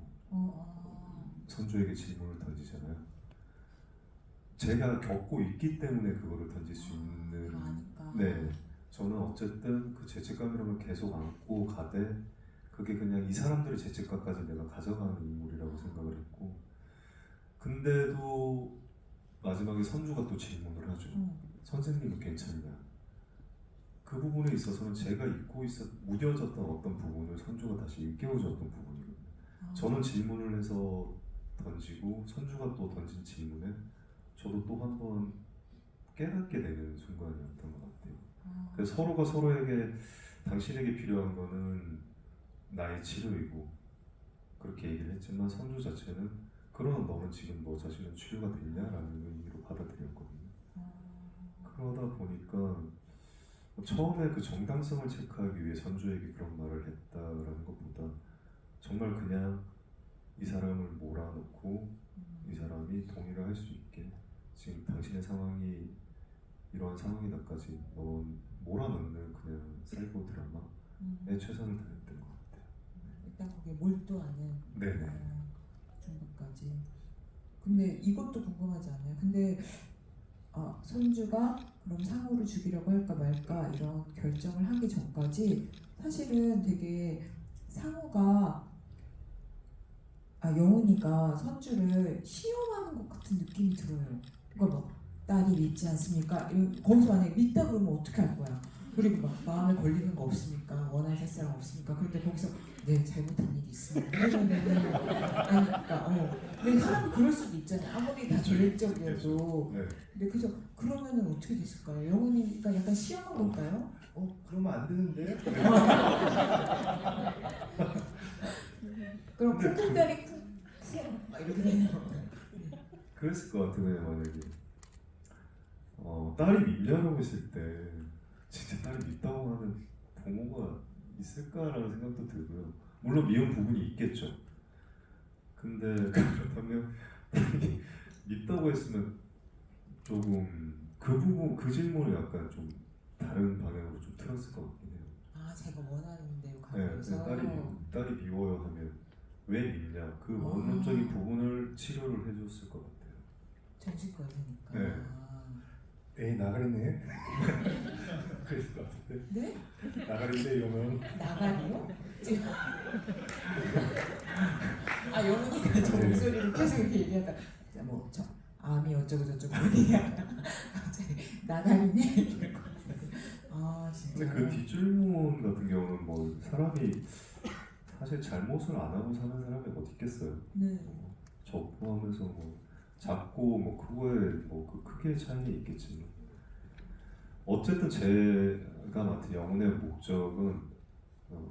선주에게 질문을 던지잖아요. 제가 겪고 있기 때문에 그거를 던질 수 있는 네, 저는 어쨌든 그 죄책감이라는 걸 계속 안고 가되 그게 그냥 이 사람들의 죄책감까지 내가 가져가는 인물이라고 생각을 했고 근데도 마지막에 선주가 또 질문을 하죠. 선생님은 괜찮냐? 그 부분에 있어서는 제가 잊고 무뎌졌던 어떤 부분을 선주가 다시 일깨워줬던 부분이거든요. 저는 질문을 해서 던지고 선주가 또 던진 질문에 저도 또 한 번 깨닫게 되는 순간이었던 것 같아요. 그래서 서로가 서로에게 당신에게 필요한 거는 나의 치료이고 그렇게 얘기를 했지만 선주 자체는 그러나 너는 지금 너 자신은 치료가 됐냐라는 의미로 받아들였거든요. 그러다 보니까 처음에 그 정당성을 체크하기 위해 선주에게 그런 말을 했다라는 것보다 정말 그냥 이 사람을 몰아넣고 이 사람이 동의를 할 수 있게 지금 당신의 상황이 이러한 상황이다까지 몰아넣는 그냥 사이코 드라마에 최선을 다했던 것 같아요. 일단 거기에 몰두하는 네네. 정도까지. 근데 이것도 궁금하지 않아요? 근데 선주가 그럼 상호를 죽이려고 할까 말까 이런 결정을 하기 전까지 사실은 되게 상호가 영훈이가 선주를 시험하는 것 같은 느낌이 들어요. 그러니까 막 딸이 믿지 않습니까? 거기서 만약에 믿다 그러면 어떻게 할 거야? 그리고 막 마음에 걸리는 거 없습니까? 원하는 사람 없습니까? 그런데 거기서 네 잘못한 일이 있습니다. 그러면은 아니까 근데 사람 그럴 수도 있잖아요. 아무리 다 계획적이어도. 네. 근데 그래서 그러면은 어떻게 됐을까요? 영훈이가 약간 시험한 걸까요? 그러면 안 되는데? 그럼 쿵쿵다리 쿵쿵 막 이렇게 되는 거. 그랬을 것 같아요. 만약에 딸이 밀려나고 있을 때 진짜 딸이 밉다고 하는 부모가 있을까라는 생각도 들고요. 물론 미운 부분이 있겠죠. 근데 그렇다면 딸이 밉다고 했으면 조금 그 부분 그 질문을 약간 좀 다른 방향으로 좀 틀었을 것 같긴 해요. 제가 원하는 대로 네, 가면서. 딸이 미워요 하면 왜 밉냐 그 원론적인 부분을 치료를 해줬을 것 같아요. 정신과니까. 네. 에이 나가리네. 그랬을 것 같은데. 네? 나가리인데 이러면 나가리요? 지금 영훈이가 저 목소리를 계속 이렇게 얘기하다 저 암이 어쩌고 저쩌고 얘기하다 갑자기 나가리네 이럴 것 같아요. 진짜. 근데 그 뒷질문 같은 경우는 뭐 사람이 사실 잘못을 안 하고 사는 사람이 어디 있겠어요. 네. 저 포함해서 뭐 작고 뭐 그거에 뭐 그 크기의 차이는 있겠지만 어쨌든 제가 맡은 영혼의 목적은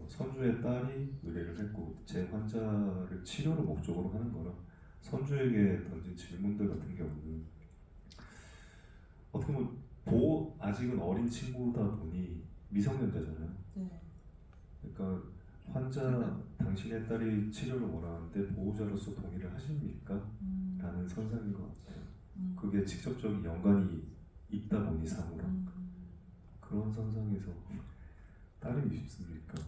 선주의 딸이 의뢰를 했고 제 환자를 치료를 목적으로 하는 거라 선주에게 던진 질문들 같은 경우는 어떻게 보면 아직은 어린 친구다 보니 미성년자잖아요. 네. 그러니까 환자 당신의 딸이 치료를 원하는데 보호자로서 동의를 하십니까? 라는 선상인 것 같아요. 그게 직접적인 연관이 있다 보니 사무랑 그런 선상에서 딸이 미십습니까?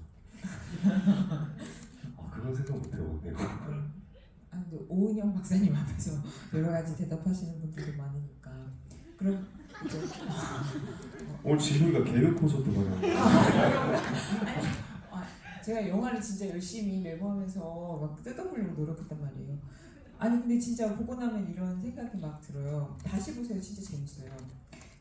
그런 생각 못 해봤네요. 근데 오은영 박사님 앞에서 여러 가지 대답하시는 분들이 많으니까 그럼 이제 오늘 지구가 개그 콘서트가 제가 영화를 진짜 열심히 메모하면서 막 뜯어보려고 노력했단 말이에요. 아니 근데 진짜 보고 나면 이런 생각이 막 들어요. 다시 보세요. 진짜 재밌어요.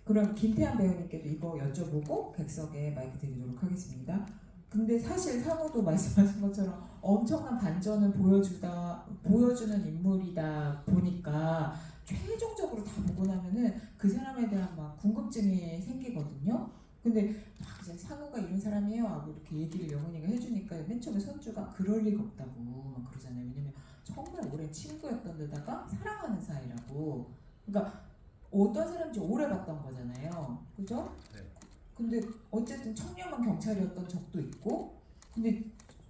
그럼 김태한 배우님께도 이거 여쭤보고 객석에 마이크 드리도록 하겠습니다. 근데 사실 상호도 말씀하신 것처럼 엄청난 반전을 보여주는 인물이다 보니까 최종적으로 다 보고 나면은 그 사람에 대한 막 궁금증이 생기거든요. 근데 막 이제 상호가 이런 사람이에요 하고 이렇게 얘기를 영훈이가 해주니까 맨 처음에 선주가 그럴 리가 없다고 막 그러잖아요. 왜냐면 정말 오랜 친구였던 데다가 사랑하는 사이라고. 그러니까 어떤 사람인지 오래 봤던 거잖아요. 그죠? 네. 근데 어쨌든 청렴한 경찰이었던 적도 있고 근데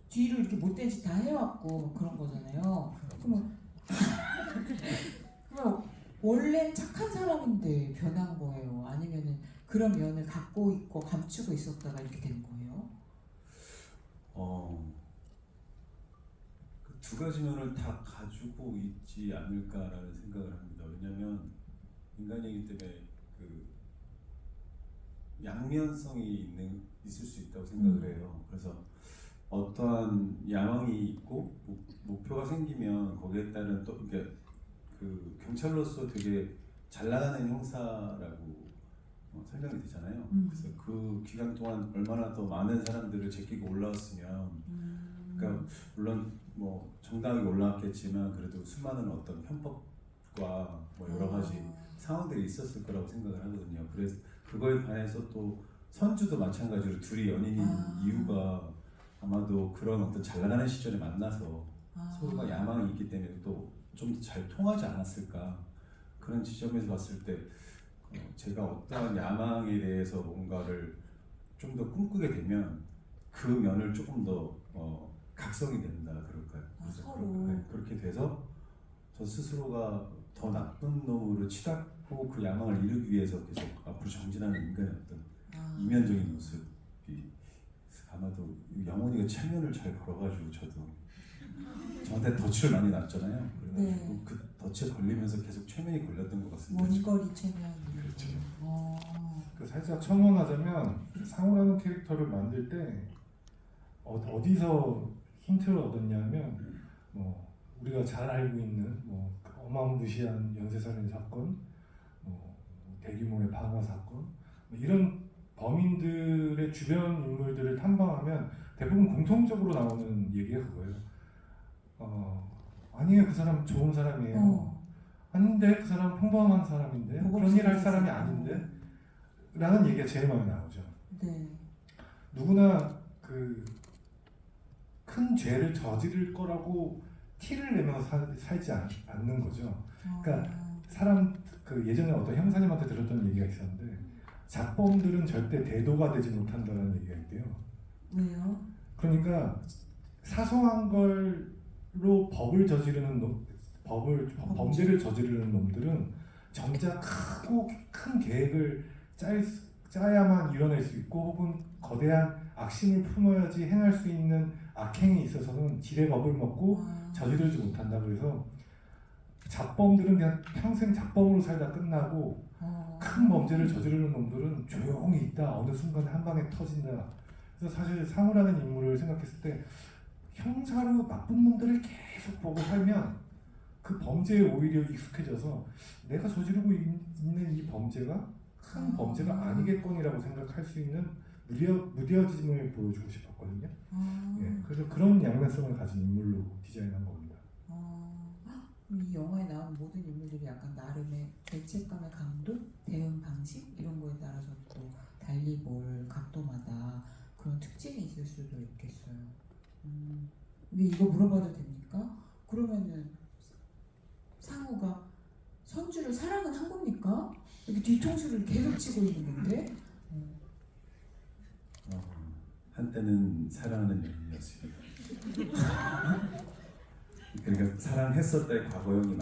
뒤로 이렇게 못된 짓 다 해왔고 그런 거잖아요. 그러면 원래 착한 사람인데 변한 거예요? 아니면은 그런 면을 갖고 있고 감추고 있었다가 이렇게 된 거예요? 그 두 가지 면을 다 가지고 있지 않을까라는 생각을 합니다. 왜냐하면 인간이기 때문에 그 양면성이 있을 수 있다고 생각을 해요. 그래서 어떠한 야망이 있고 목표가 생기면 거기에 따른 또 이게 그 경찰로서 되게 잘 나가는 형사라고 설명이 되잖아요. 그래서 그 기간 동안 얼마나 더 많은 사람들을 제끼고 올라왔으면, 그러니까 물론 뭐 정당하게 올라왔겠지만 그래도 수많은 어떤 편법과 뭐 여러 가지 상황들이 있었을 거라고 생각을 하거든요. 그래서 그거에 반해서 또 선주도 마찬가지로 둘이 연인인 이유가 아마도 그런 어떤 잘 나가는 시절에 만나서 서로가 야망이 있기 때문에 또 좀 잘 통하지 않았을까. 그런 지점에서 봤을 때 제가 어떠한 야망에 대해서 뭔가를 좀 더 꿈꾸게 되면 그 면을 조금 더 각성이 된다 그럴까요? 그래서 서로. 그렇게 돼서 저 스스로가 더 나쁜 놈으로 치닫고 그 야망을 이루기 위해서 계속 앞으로 정진하는 인간의 어떤 이면적인 모습이 아마도 영혼이가 체면을 잘 걸어가지고 저한테 덫을 많이 놨잖아요. 그래가지고 그 덫에 걸리면서 계속 체면이 걸렸던 것 같습니다. 원거리 체면. 그렇죠. 그 살짝 첨언하자면 상우라는 캐릭터를 만들 때 어디서 힌트를 얻었냐면 뭐 우리가 잘 알고 있는 뭐 어마무시한 연쇄살인 사건, 뭐 대규모의 방화 사건 뭐 이런 범인들의 주변 인물들을 탐방하면 대부분 공통적으로 나오는 얘기가 그거예요. 아니에요, 그 사람 좋은 사람이에요. 아닌데 그 사람 평범한 사람인데 그런 일 할 사람이 아닌데 라는 얘기가 제일 많이 나오죠. 네. 누구나 그 큰 죄를 저지를 거라고 티를 내면서 살지 않는 거죠. 그러니까 사람 그 예전에 어떤 형사님한테 들었던 얘기가 있었는데 잡범들은 절대 대도가 되지 못한다는 얘기가 있대요. 왜요? 그러니까 사소한 걸로 범죄를 저지르는 놈들은 정작 크고 큰 계획을 짜야만 이뤄낼 수 있고 혹은 거대한 악심을 품어야지 행할 수 있는 악행에 있어서는 지레 겁을 먹고 저지르지 못한다. 그래서 잡범들은 그냥 평생 잡범으로 살다 끝나고 큰 범죄를 저지르는 놈들은 조용히 있다 어느 순간에 한 방에 터진다. 그래서 사실 상우라는 인물을 생각했을 때 형사로 나쁜 놈들을 계속 보고 살면 그 범죄에 오히려 익숙해져서 내가 저지르고 있는 이 범죄가 큰 범죄가 아니겠거니라고 생각할 수 있는 무뎌짐을 보여주고 싶었거든요. 예, 그래서 그런 양면성을 가진 인물로 디자인한 겁니다. 이 영화에 나온 모든 인물들이 약간 나름의 죄책감의 강도, 대응 방식 이런 거에 따라서 또 달리 볼 각도마다 그런 특징이 있을 수도 있겠어요. 근데 이거 물어봐도 됩니까? 그러면은 상우가 선주를 사랑은 한 겁니까? 이렇게 뒤통수를 계속 치고 있는 건데. 한때는 사랑하는 연인이었습니다. 그러니까 사랑했었다의 과거형이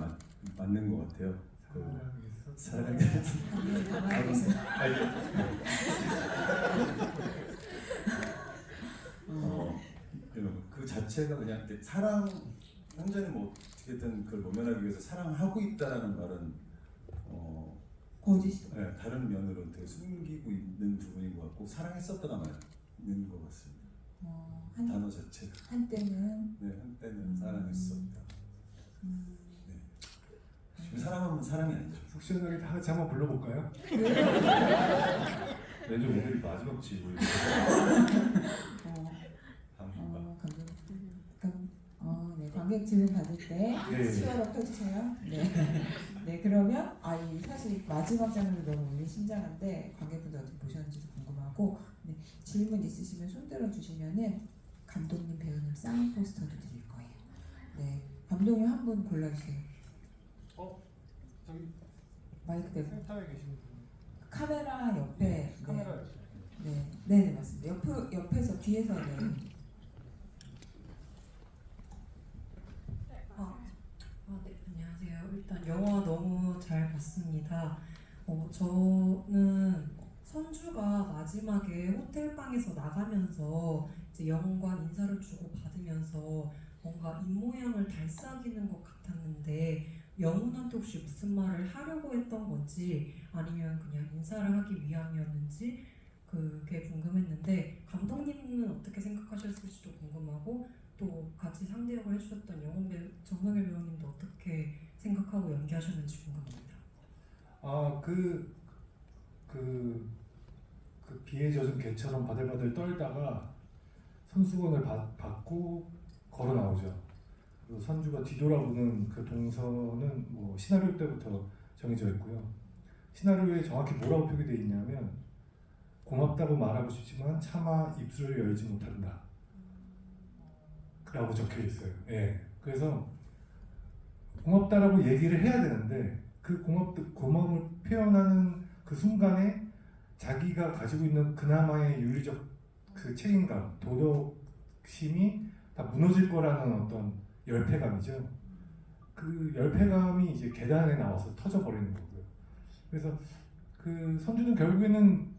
맞는 것 같아요. 사랑했어. 그 자체가 그냥 이렇게 사랑 현재는 뭐 어떻게든 그걸 모면하기 위해서 사랑하고 있다라는 말은 거짓. 네, 다른 면으로 되게 숨기고 있는 부분인 것 같고 사랑했었다가 맞는 것 같습니다. 단어 자체가 한때는 네 한때는 사랑했었다. 지금 사랑하면 사랑이 아니죠. 속 시원하게 다 같이 한번 불러볼까요? 왠지 오늘이 마지막 질문. 네, 관객 질문 받을 때 네. 수어로 펴주세요. 네. 네, 그러면 이 사실 마지막 장면도 너무 의미심장한데 관객분들 어떻게 보셨는지도 궁금하고 네, 질문 있으시면 손 들어주시면은 감독님, 배우님 사인 포스터도 드릴 거예요. 네, 감독님 한 분 골라주세요. 저기 마이크 대고 센터에 계시는 분. 카메라 옆에 카메라 네, 맞습니다. 옆에서 뒤에서 네. 네, 안녕하세요. 일단 영화 너무 잘 봤습니다. 저는 선주가 마지막에 호텔방에서 나가면서 이제 영웅관 인사를 주고 받으면서 뭔가 입모양을 달싹이는 것 같았는데 영훈한테 혹시 무슨 말을 하려고 했던 건지 아니면 그냥 인사를 하기 위함이었는지 그게 궁금했는데 감독님은 어떻게 생각하셨을지도 궁금하고 또 같이 상대역을 해주셨던 영훈 배우 정성일 배우님도 어떻게 생각하고 연기하셨는지 궁금합니다. 그 비에 젖은 개처럼 바들바들 떨다가 손수건을 받고 걸어 나오죠. 그리고 선주가 뒤돌아보는 그 동선은 뭐 시나리오 때부터 정해져 있고요. 시나리오에 정확히 뭐라고 표기되어 있냐면 고맙다고 말하고 싶지만 차마 입술을 열지 못한다 라고 적혀 있어요. 예. 그래서 고맙다라고 얘기를 해야 되는데 그 고마움을 표현하는 그 순간에 자기가 가지고 있는 그나마의 윤리적 그 책임감, 도덕심이 다 무너질 거라는 어떤 열패감이죠. 그 열패감이 이제 계단에 나와서 터져버리는 거고요. 그래서 그 선주는 결국에는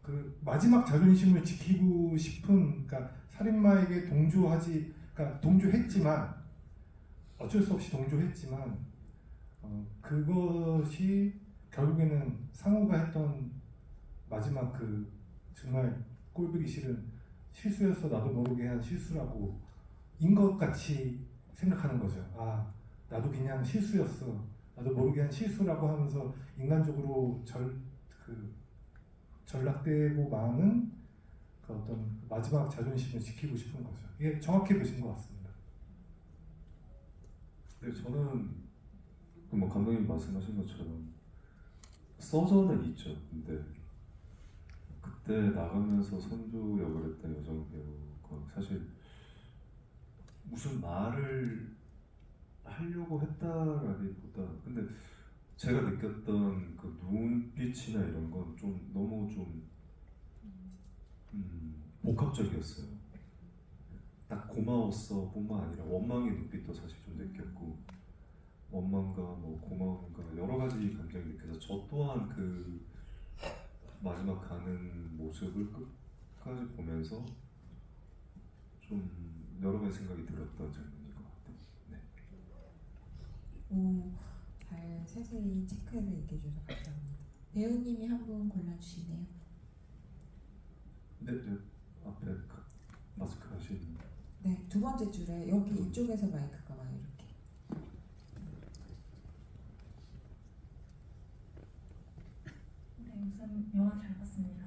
그 마지막 자존심을 지키고 싶은, 그러니까 살인마에게 그러니까 동조했지만 어쩔 수 없이 동조했지만 그것이 결국에는 상우가 했던 마지막 그 정말 꼴보기 싫은 실수였어, 나도 모르게 한 실수라고 인 것 같이 생각하는 거죠. 나도 그냥 실수였어, 나도 모르게 한 실수라고 하면서 인간적으로 전락되고 마는 그 어떤 마지막 자존심을 지키고 싶은 거죠. 이게 정확히 보신 것 같습니다. 네, 저는 뭐 감독님 말씀하신 것처럼 써져는 있죠. 근데 그때 나가면서 선주 역을 했던 여정 배우가 사실 무슨 말을 하려고 했다라기보다, 근데 제가 느꼈던 그 눈빛이나 이런 건 좀 너무 좀 복합적이었어요. 딱 고마웠어 뿐만 아니라 원망의 눈빛도 사실 좀 느꼈고, 원망과 뭐 고마움과 여러 가지 감정이 느껴서 저 또한 그 마지막 가는 모습을 끝까지 보면서 좀 여러 가지 생각이 들었던 장면인 것 같아요. 네. 잘 세세히 체크해서 얘기해 주셔서 감사합니다. 배우님이 한 분 골라주시네요. 네, 앞에 마스크 하신. 네, 두 번째 줄에 여기 이쪽에서 마이크가 와요, 이렇게. 네, 우선 영화 잘 봤습니다.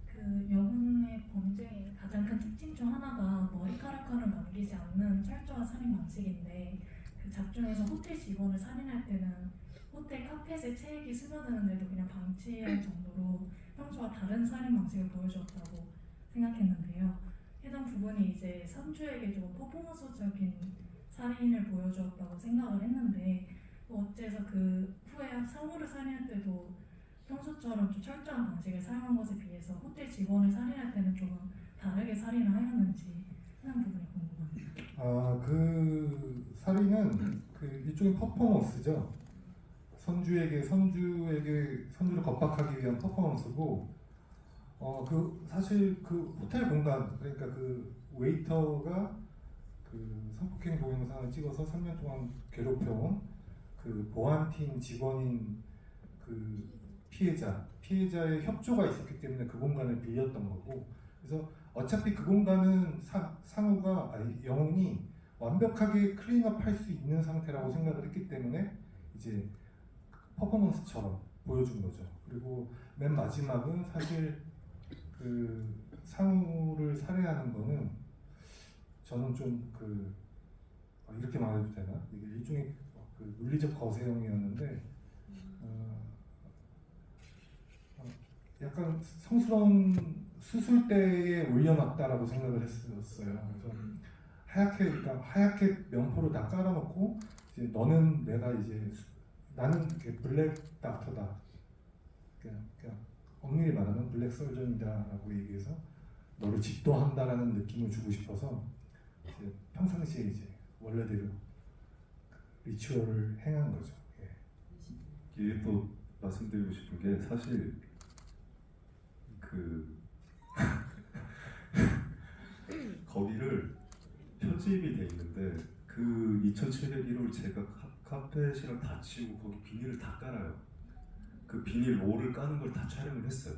그 영훈의 범죄의 가장 큰 특징 중 하나가 머리카락가루 남기지 않는 철저한 살인 방식인데, 그 작중에서 호텔 직원을 살인할 때는 호텔 카펫에 체액이 스며드는데도 그냥 방치할 정도로 평소와 다른 살인 방식을 보여주었다고 생각했는데요. 해당 부분이 이제 선주에게 좀 퍼포먼스적인 살인을 보여주었다고 생각을 했는데 어째서 그 후에 상무를 살인할 때도 평소처럼 좀 철저한 방식을 사용한 것에 비해서 호텔 직원을 살인할 때는 조금 다르게 살인을 하였는지 해당 부분이 궁금합니다. 그 살인은 그 일종의 퍼포먼스죠. 선주를 겁박하기 위한 퍼포먼스고, 그 사실 그 호텔 공간, 그러니까 그 웨이터가 그 성폭행 동영상을 찍어서 3년 동안 괴롭혀온 그 보안팀 직원인 그 피해자의 협조가 있었기 때문에 그 공간을 빌렸던 거고, 그래서 어차피 그 공간은 영웅이 완벽하게 클린업할 수 있는 상태라고 생각을 했기 때문에 이제 퍼포먼스처럼 보여준 거죠. 그리고 맨 마지막은 사실 그 상우를 살해하는 거는 저는 좀 이렇게 말해도 되나? 이게 일종의 그 물리적 거세형이었는데 약간 성스러운 수술대에 올려놨다라고 생각을 했었어요. 그래서 하얗게 명포를 다 깔아놓고 이제 나는 이렇게 블랙 닥터다. 그냥 엄밀히 말하면 블랙 설전이다라고 얘기해서 너를 집도한다라는 느낌을 주고 싶어서 이제 평상시에 이제 원래대로 리추얼을 행한 거죠. 예. 이게 또 말씀드리고 싶은 게 사실 거기를 표집이 돼 있는데 그 2701호를 제가 카펫이랑 다 치우고 거기 비닐을 다 깔아요. 그 비닐 롤을 까는 걸 다 촬영을 했어요.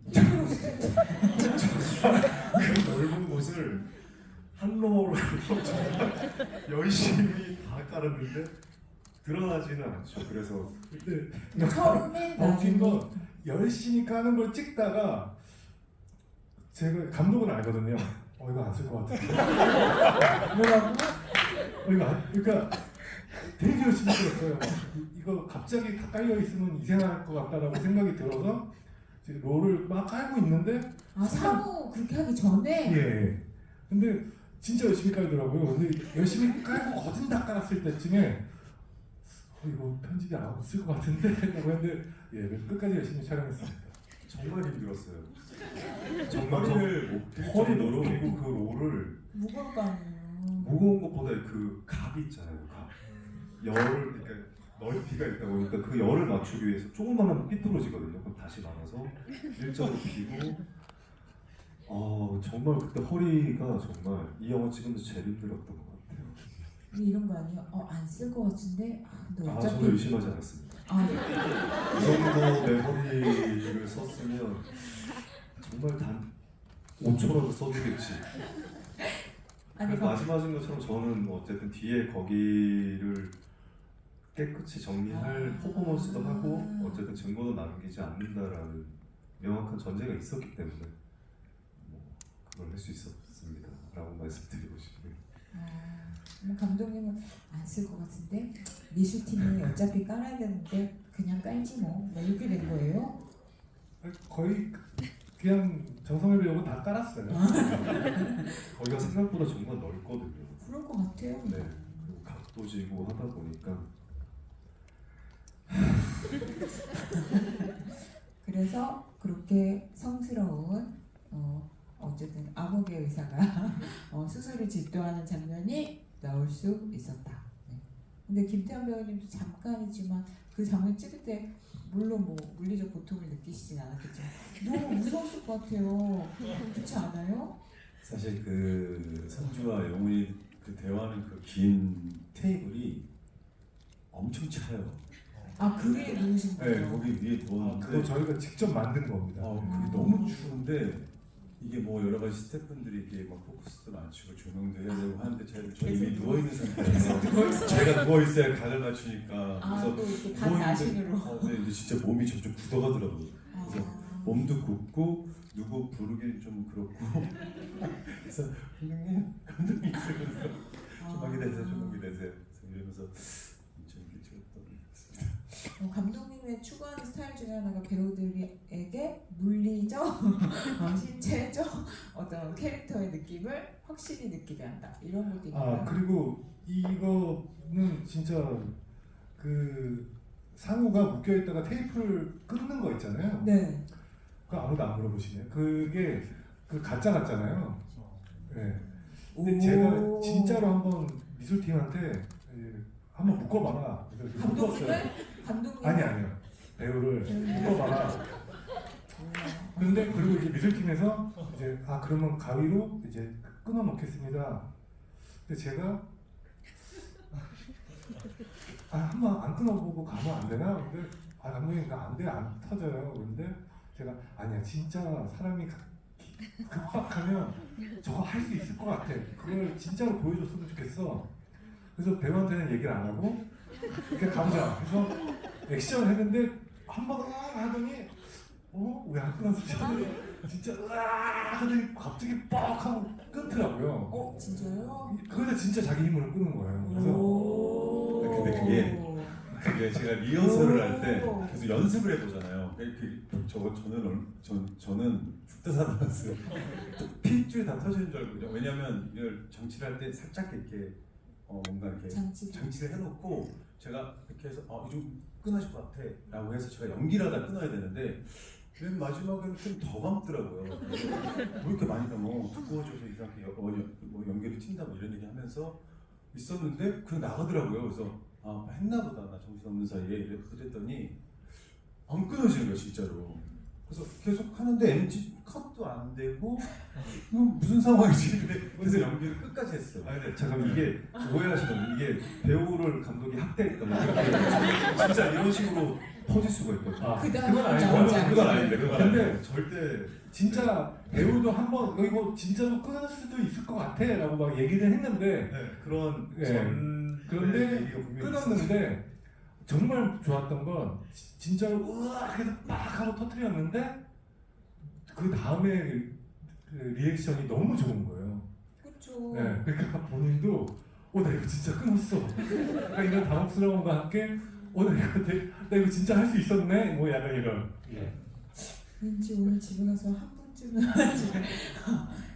그 넓은 곳을 한 롤로 열심히 다 깔았는데 드러나지는 않죠. 그래서 근데 처음에 웃긴 나중에 건 열심히 까는 걸 찍다가 제가 감독은 알거든요. 이거 안 쓸 것 같아. 뭐라고? 그러니까 되게 열심히 찍었어요. 이거 갑자기 다 깔려 있으면 이상할 것 같다라고 생각이 들어서 이제 롤을 막 깔고 있는데 상우 그렇게 하기 전에 예. 근데 진짜 열심히 깔더라고요. 근데 열심히 깔고 거진 다 깔았을 때쯤에 이거 편집이 안 쓸 것 같은데 라고 했는데 예, 끝까지 열심히 촬영했습니다. 정말 힘들었어요. 정말 허리 그리고 그 롤을 무거울 거 아니에요. 무거운 것보다 그 각이 있잖아요. 각. 그러니까 넓이가 있다 보니까 그 열을 맞추기 위해서 조금만 하면 삐뚤어지거든요. 그럼 다시 말아서 일자로 피고 정말 그때 허리가 정말 이 영화 찍으면서 제일 힘들었던 것 같아요. 근데 이런 거 아니에요? 안 쓸 것 같은데? 근데 어차피 저는 의심하지 않았습니다. 이 정도 내 허리를 썼으면 정말 단 5초라도 써주겠지. 아니 말씀하신 것처럼 저는 어쨌든 뒤에 거기를 깨끗이 정리할 퍼포먼스도 하고 어쨌든 증거도 남기지 않는다라는 명확한 전제가 있었기 때문에 그걸 할 수 있었습니다 라고 말씀드리고 싶네요. 감독님은 안 쓸 것 같은데 미술팀이 어차피 깔아야 되는데 그냥 깔지 뭐 이렇게 된 거예요? 거의 그냥 정성을 배우고 다 깔았어요. 거기가 생각보다 정말 넓거든요. 그럴 것 같아요. 네. 그리고 각도 지고 하다 보니까 그래서 그렇게 성스러운 어쨌든 암흑의 의사가 수술을 집도하는 장면이 나올 수 있었다. 네. 근데 김태현 배우님도 잠깐이지만 그 장면 찍을 때 물론 뭐 물리적 고통을 느끼시진 않았겠지만 너무 무서웠을 것 같아요. 그렇지 않아요? 사실 그 선주와 영훈이 그 대화하는 그 긴 테이블이 엄청 차요. 그게 누구신 거예요? 네, 거기 위에 그거 누웠는데 저희가 직접 만든 겁니다. 그게 너무 추운데 이게 뭐 여러 가지 스태프분들이 이게 막 포커스도 맞추고 조명도 해야 되고 하는데 저희 이미 누워 있는 상태에서 제가 누워 있어야 각을 맞추니까 그래서 또 이렇게 간 나신으로. 근데 진짜 몸이 점점 굳어가더라고요. 그래서 몸도 굳고 누구 부르기 좀 그렇고 그래서 감독님 이러면서 조명이 되세요, 조명이 되세요. 이러면서 재밌게 찍었던. 감독님의 추구하는 스타일 중에 하나가 배우들에게 물리 정신이죠, 신체죠, 어떤 캐릭터의 느낌을 확실히 느끼게 한다. 이런 것도 있나요? 그리고 이거는 진짜 그 상우가 묶여있다가 테이프를 끊는 거 있잖아요. 네. 그거 아무도 안 물어보시네요. 그게 그 가짜 같잖아요. 네. 근데 오. 제가 진짜로 한번 미술팀한테 한번 묶어봐라. 그래서 이렇게 묶었어요. 감독님? 아니요. 배우를 묶어봐라. 근데 그리고 이제 미술팀에서 이제 그러면 가위로 이제 끊어 놓겠습니다. 근데 제가 한번 안 끊어보고 가면 안 되나? 근데 감독님 안 돼, 안 터져요. 근데 제가 아니야, 진짜 사람이 급박하면 저거 할 수 있을 것 같아. 그걸 진짜로 보여줬으면 좋겠어. 그래서 배우한테는 얘기를 안 하고 이렇게 가보자. 그래서 액션을 했는데 한 번 하더니 왜 안 끊었지? 진짜 하더니 갑자기 뻑 하고 끊더라고요. 진짜요? 그래서 진짜 자기 힘으로 끄는 거예요. 그래서 근데 그게 제가 리허설을 할 때 계속 연습을 해보잖아요. 저는 죽다 살아났어요. 핏줄이 다 터지는 줄 알고. 왜냐면 이걸 정치를 할 때 살짝 이렇게 뭔가 이렇게 장치를 해놓고 제가 이렇게 해서 이거 좀 끊어질 것 같아 라고 해서 제가 연기를 하다 끊어야 되는데 맨 마지막에는 좀 더 감더라고요. 왜 이렇게 많이 감어? 두꺼워져서 이상하게 뭐 연기를 튄다 뭐 이런 얘기 하면서 있었는데 그냥 나가더라고요. 그래서 했나 보다, 나 정신없는 사이에 그랬더니 안 끊어지는 거야 진짜로. 그래서 계속 하는데 MG 컷도 안 되고 이거 무슨 상황이지? 그래서 연기를 끝까지 했어요. 근데 잠깐 이게 오해하시거든요. 이게 배우를 감독이 학대했다 뭐 이렇게 진짜 이런 식으로 퍼질 수가 있거든요. 그건 아니죠. 그건 아닌데. 근데 절대 진짜 배우도 한번 이거 진짜로 끊을 수도 있을 것 같아라고 막 얘기를 했는데 그런 그런데 끊었는데 정말 좋았던 건 진짜로 으악 해서 막 하고 터뜨렸는데 그 다음에 리액션이 너무 좋은 거예요. 그렇죠. 네, 그러니까 본인도 나 이거 진짜 끊었어. 그러니까 이런 당혹스러움과 함께 나 이거 진짜 할 수 있었네. 뭐 약간 이런. 왠지 오늘 집에 가서 한 번쯤은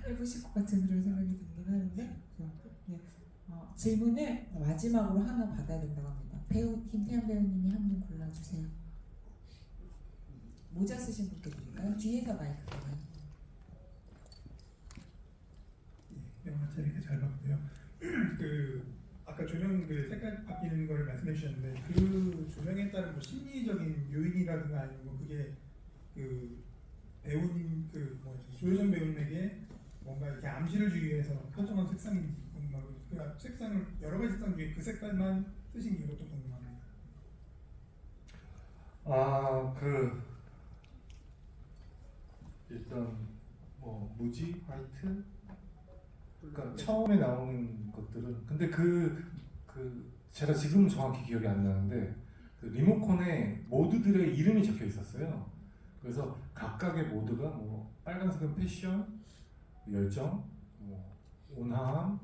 해보실 것 같은 그런 생각이 들긴 하는데 질문을 마지막으로 하나 받아야 된다고 합니다. 배우 김태현 배우님이 한 분 골라주세요. 모자 쓰신 분께 드릴까요? 뒤에서 마이크가. 영화 재밌게 잘 봤고요. 아까 조명 색깔 바뀌는 걸 말씀해 주셨는데 그 조명에 따른 뭐 심리적인 요인이라든가 아니면 뭐 그게 배우님 조효정 배우님에게 뭔가 이렇게 암시를 주기 위해서 설정한 색상인지 궁금하고 그 색상을 여러 가지 색상 중에 그 색깔만 쓰신 게 이것도 궁금합니다. 일단 뭐 무지 화이트. 그러니까 처음에 나오는 것들은 근데 제가 지금 정확히 기억이 안 나는데 그 리모컨에 모드들의 이름이 적혀 있었어요. 그래서 각각의 모드가 뭐 빨간색은 패션, 열정, 뭐 온화함,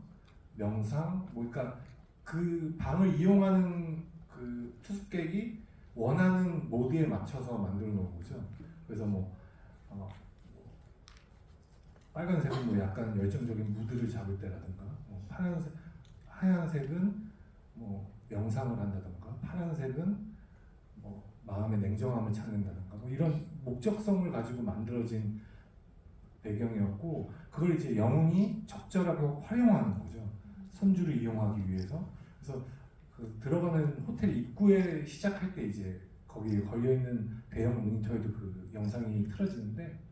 명상, 뭐 그러니까 그 방을 이용하는 그 투숙객이 원하는 모드에 맞춰서 만들어 놓은 거죠. 그래서 빨간색은 뭐 약간 열정적인 무드를 잡을 때라든가, 하얀색은 뭐 명상을 한다든가, 파란색은 뭐 마음의 냉정함을 찾는다든가, 뭐 이런 목적성을 가지고 만들어진 배경이었고, 그걸 이제 영훈이 적절하게 활용하는 거죠. 선주를 이용하기 위해서. 그래서 그 들어가는 호텔 입구에 시작할 때 이제 거기에 걸려 있는 대형 모니터에도 그 영상이 틀어지는데.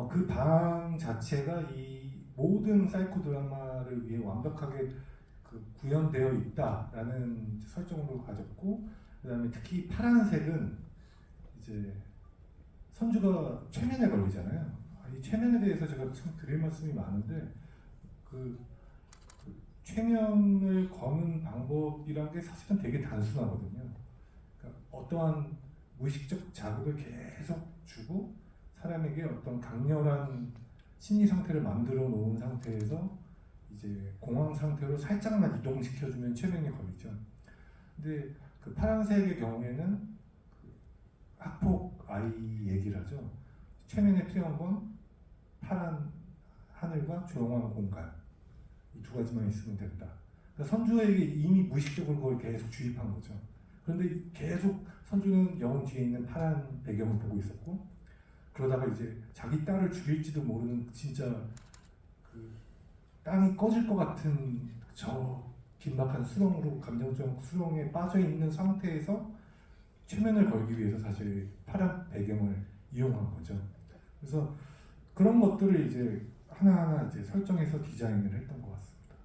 그 방 자체가 이 모든 사이코 드라마를 위해 완벽하게 구현되어 있다라는 설정으로 가졌고, 그다음에 특히 파란색은 이제 선주가 최면에 걸리잖아요. 이 최면에 대해서 제가 참 드릴 말씀이 많은데 그 최면을 거는 방법이란 게 사실은 되게 단순하거든요. 그러니까 어떠한 무의식적 자극을 계속 주고 사람에게 어떤 강렬한 심리 상태를 만들어 놓은 상태에서 이제 공황 상태로 살짝만 이동시켜주면 최면이 걸리죠. 근데 그 파란색의 경우에는 학폭 아이 얘기를 하죠. 최면에 필요한 건 파란 하늘과 조용한 공간, 이 두 가지만 있으면 된다. 그러니까 선주에게 이미 무의식적으로 그걸 계속 주입한 거죠. 그런데 계속 선주는 영웅 뒤에 있는 파란 배경을 보고 있었고, 그러다가 이제 자기 딸을 죽일지도 모르는 진짜 그 땅이 꺼질 것 같은 저 긴박한 수렁으로, 감정적 수렁에 빠져 있는 상태에서 최면을 걸기 위해서 사실 파란 배경을 이용한 거죠. 그래서 그런 것들을 이제 하나하나 이제 설정해서 디자인을 했던 것 같습니다.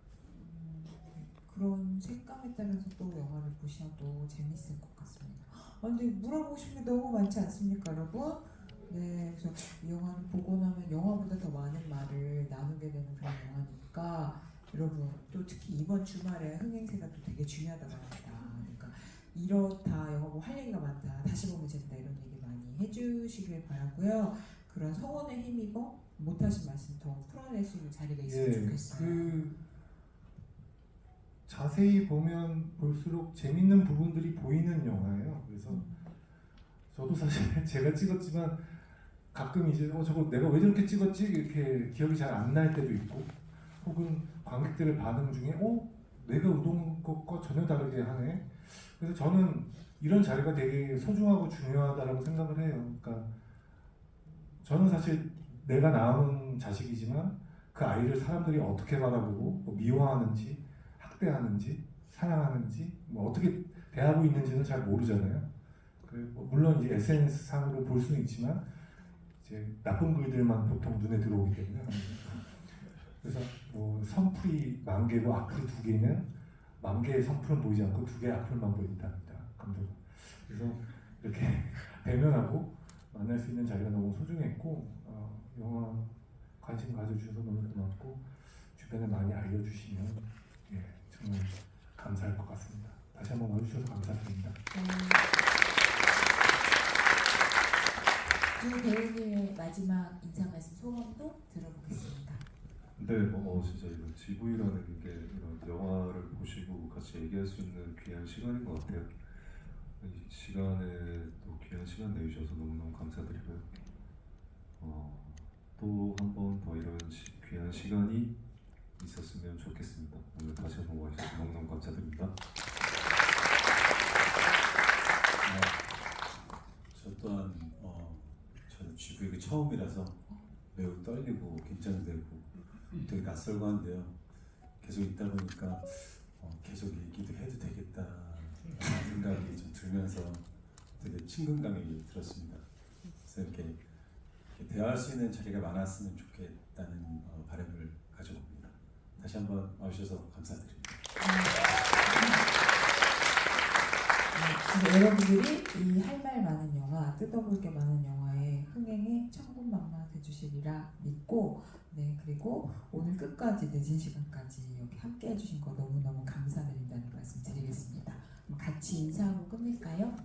그런 색감에 따라서 또 영화를 보셔도 재밌을 것 같습니다. 근데 물어보고 싶은 게 너무 많지 않습니까, 여러분? 네, 그래서 이 영화를 보고 나면 영화보다 더 많은 말을 나누게 되는 그런 영화니까 여러분, 또 특히 이번 주말에 흥행세가 또 되게 중요하다고 합니다. 그러니까 이렇다, 영화 보고 할 얘기가 많다, 다시 보면 재밌다, 이런 얘기 많이 해주시길 바라고요. 그런 성원에 힘입어 못하신 말씀 더 풀어낼 수 있는 자리가 있으면 좋겠어요. 그 자세히 보면 볼수록 재밌는 부분들이 보이는 영화예요. 그래서 저도 사실 제가 찍었지만 가끔 이제 저거 내가 왜 저렇게 찍었지? 이렇게 기억이 잘 안 날 때도 있고, 혹은 관객들의 반응 중에 내가 의도한 것과 전혀 다르게 하네. 그래서 저는 이런 자리가 되게 소중하고 중요하다고 생각을 해요. 그러니까 저는 사실 내가 낳은 자식이지만 그 아이를 사람들이 어떻게 바라보고 뭐 미워하는지, 학대하는지, 사랑하는지, 뭐 어떻게 대하고 있는지는 잘 모르잖아요. 뭐 물론 이제 SNS 상으로 볼 수는 있지만 이제 나쁜 글들만 보통 눈에 들어오기 때문에. 그래서 뭐 선풀이 10,000개고 악플이 2개면 10,000개의 선풀은 보이지 않고 2개의 악플만 보인답니다, 감독은. 그래서 이렇게 대면하고 만날 수 있는 자리가 너무 소중했고, 영화 관심 가져주셔서 너무 고맙고, 주변에 많이 알려주시면 정말 감사할 것 같습니다. 다시 한번 와주셔서 감사드립니다. 두 배우님의 마지막 인사 말씀 소감도 들어보겠습니다. 네, 진짜 이런 GV라는 게 이런 영화를 보시고 같이 얘기할 수 있는 귀한 시간인 것 같아요. 이 시간에 또 귀한 시간 내주셔서 너무너무 감사드리고요. 또 한 번 더 이런 귀한 시간이 있었으면 좋겠습니다. 오늘 다시 한번 와주셔서 너무너무 감사드립니다. 저 또한 저는 GV가 처음이라서 매우 떨리고 긴장되고 되게 낯설고 한데요. 계속 있다 보니까 계속 얘기도 해도 되겠다 생각이 좀 들면서 되게 친근감이 들었습니다. 그래서 이렇게 대화할 수 있는 자리가 많았으면 좋겠다는 바람을 가져봅니다. 다시 한번 와주셔서 감사드립니다. 진짜 여러분들이 이 할 말 많은 영화, 뜯어볼 게 많은 영화의 흥행에 천군만마 되주시리라 믿고, 그리고 오늘 끝까지 늦은 시간까지 여기 함께 해주신 거 너무너무 감사드린다는 말씀 드리겠습니다. 같이 인사하고 끝낼까요?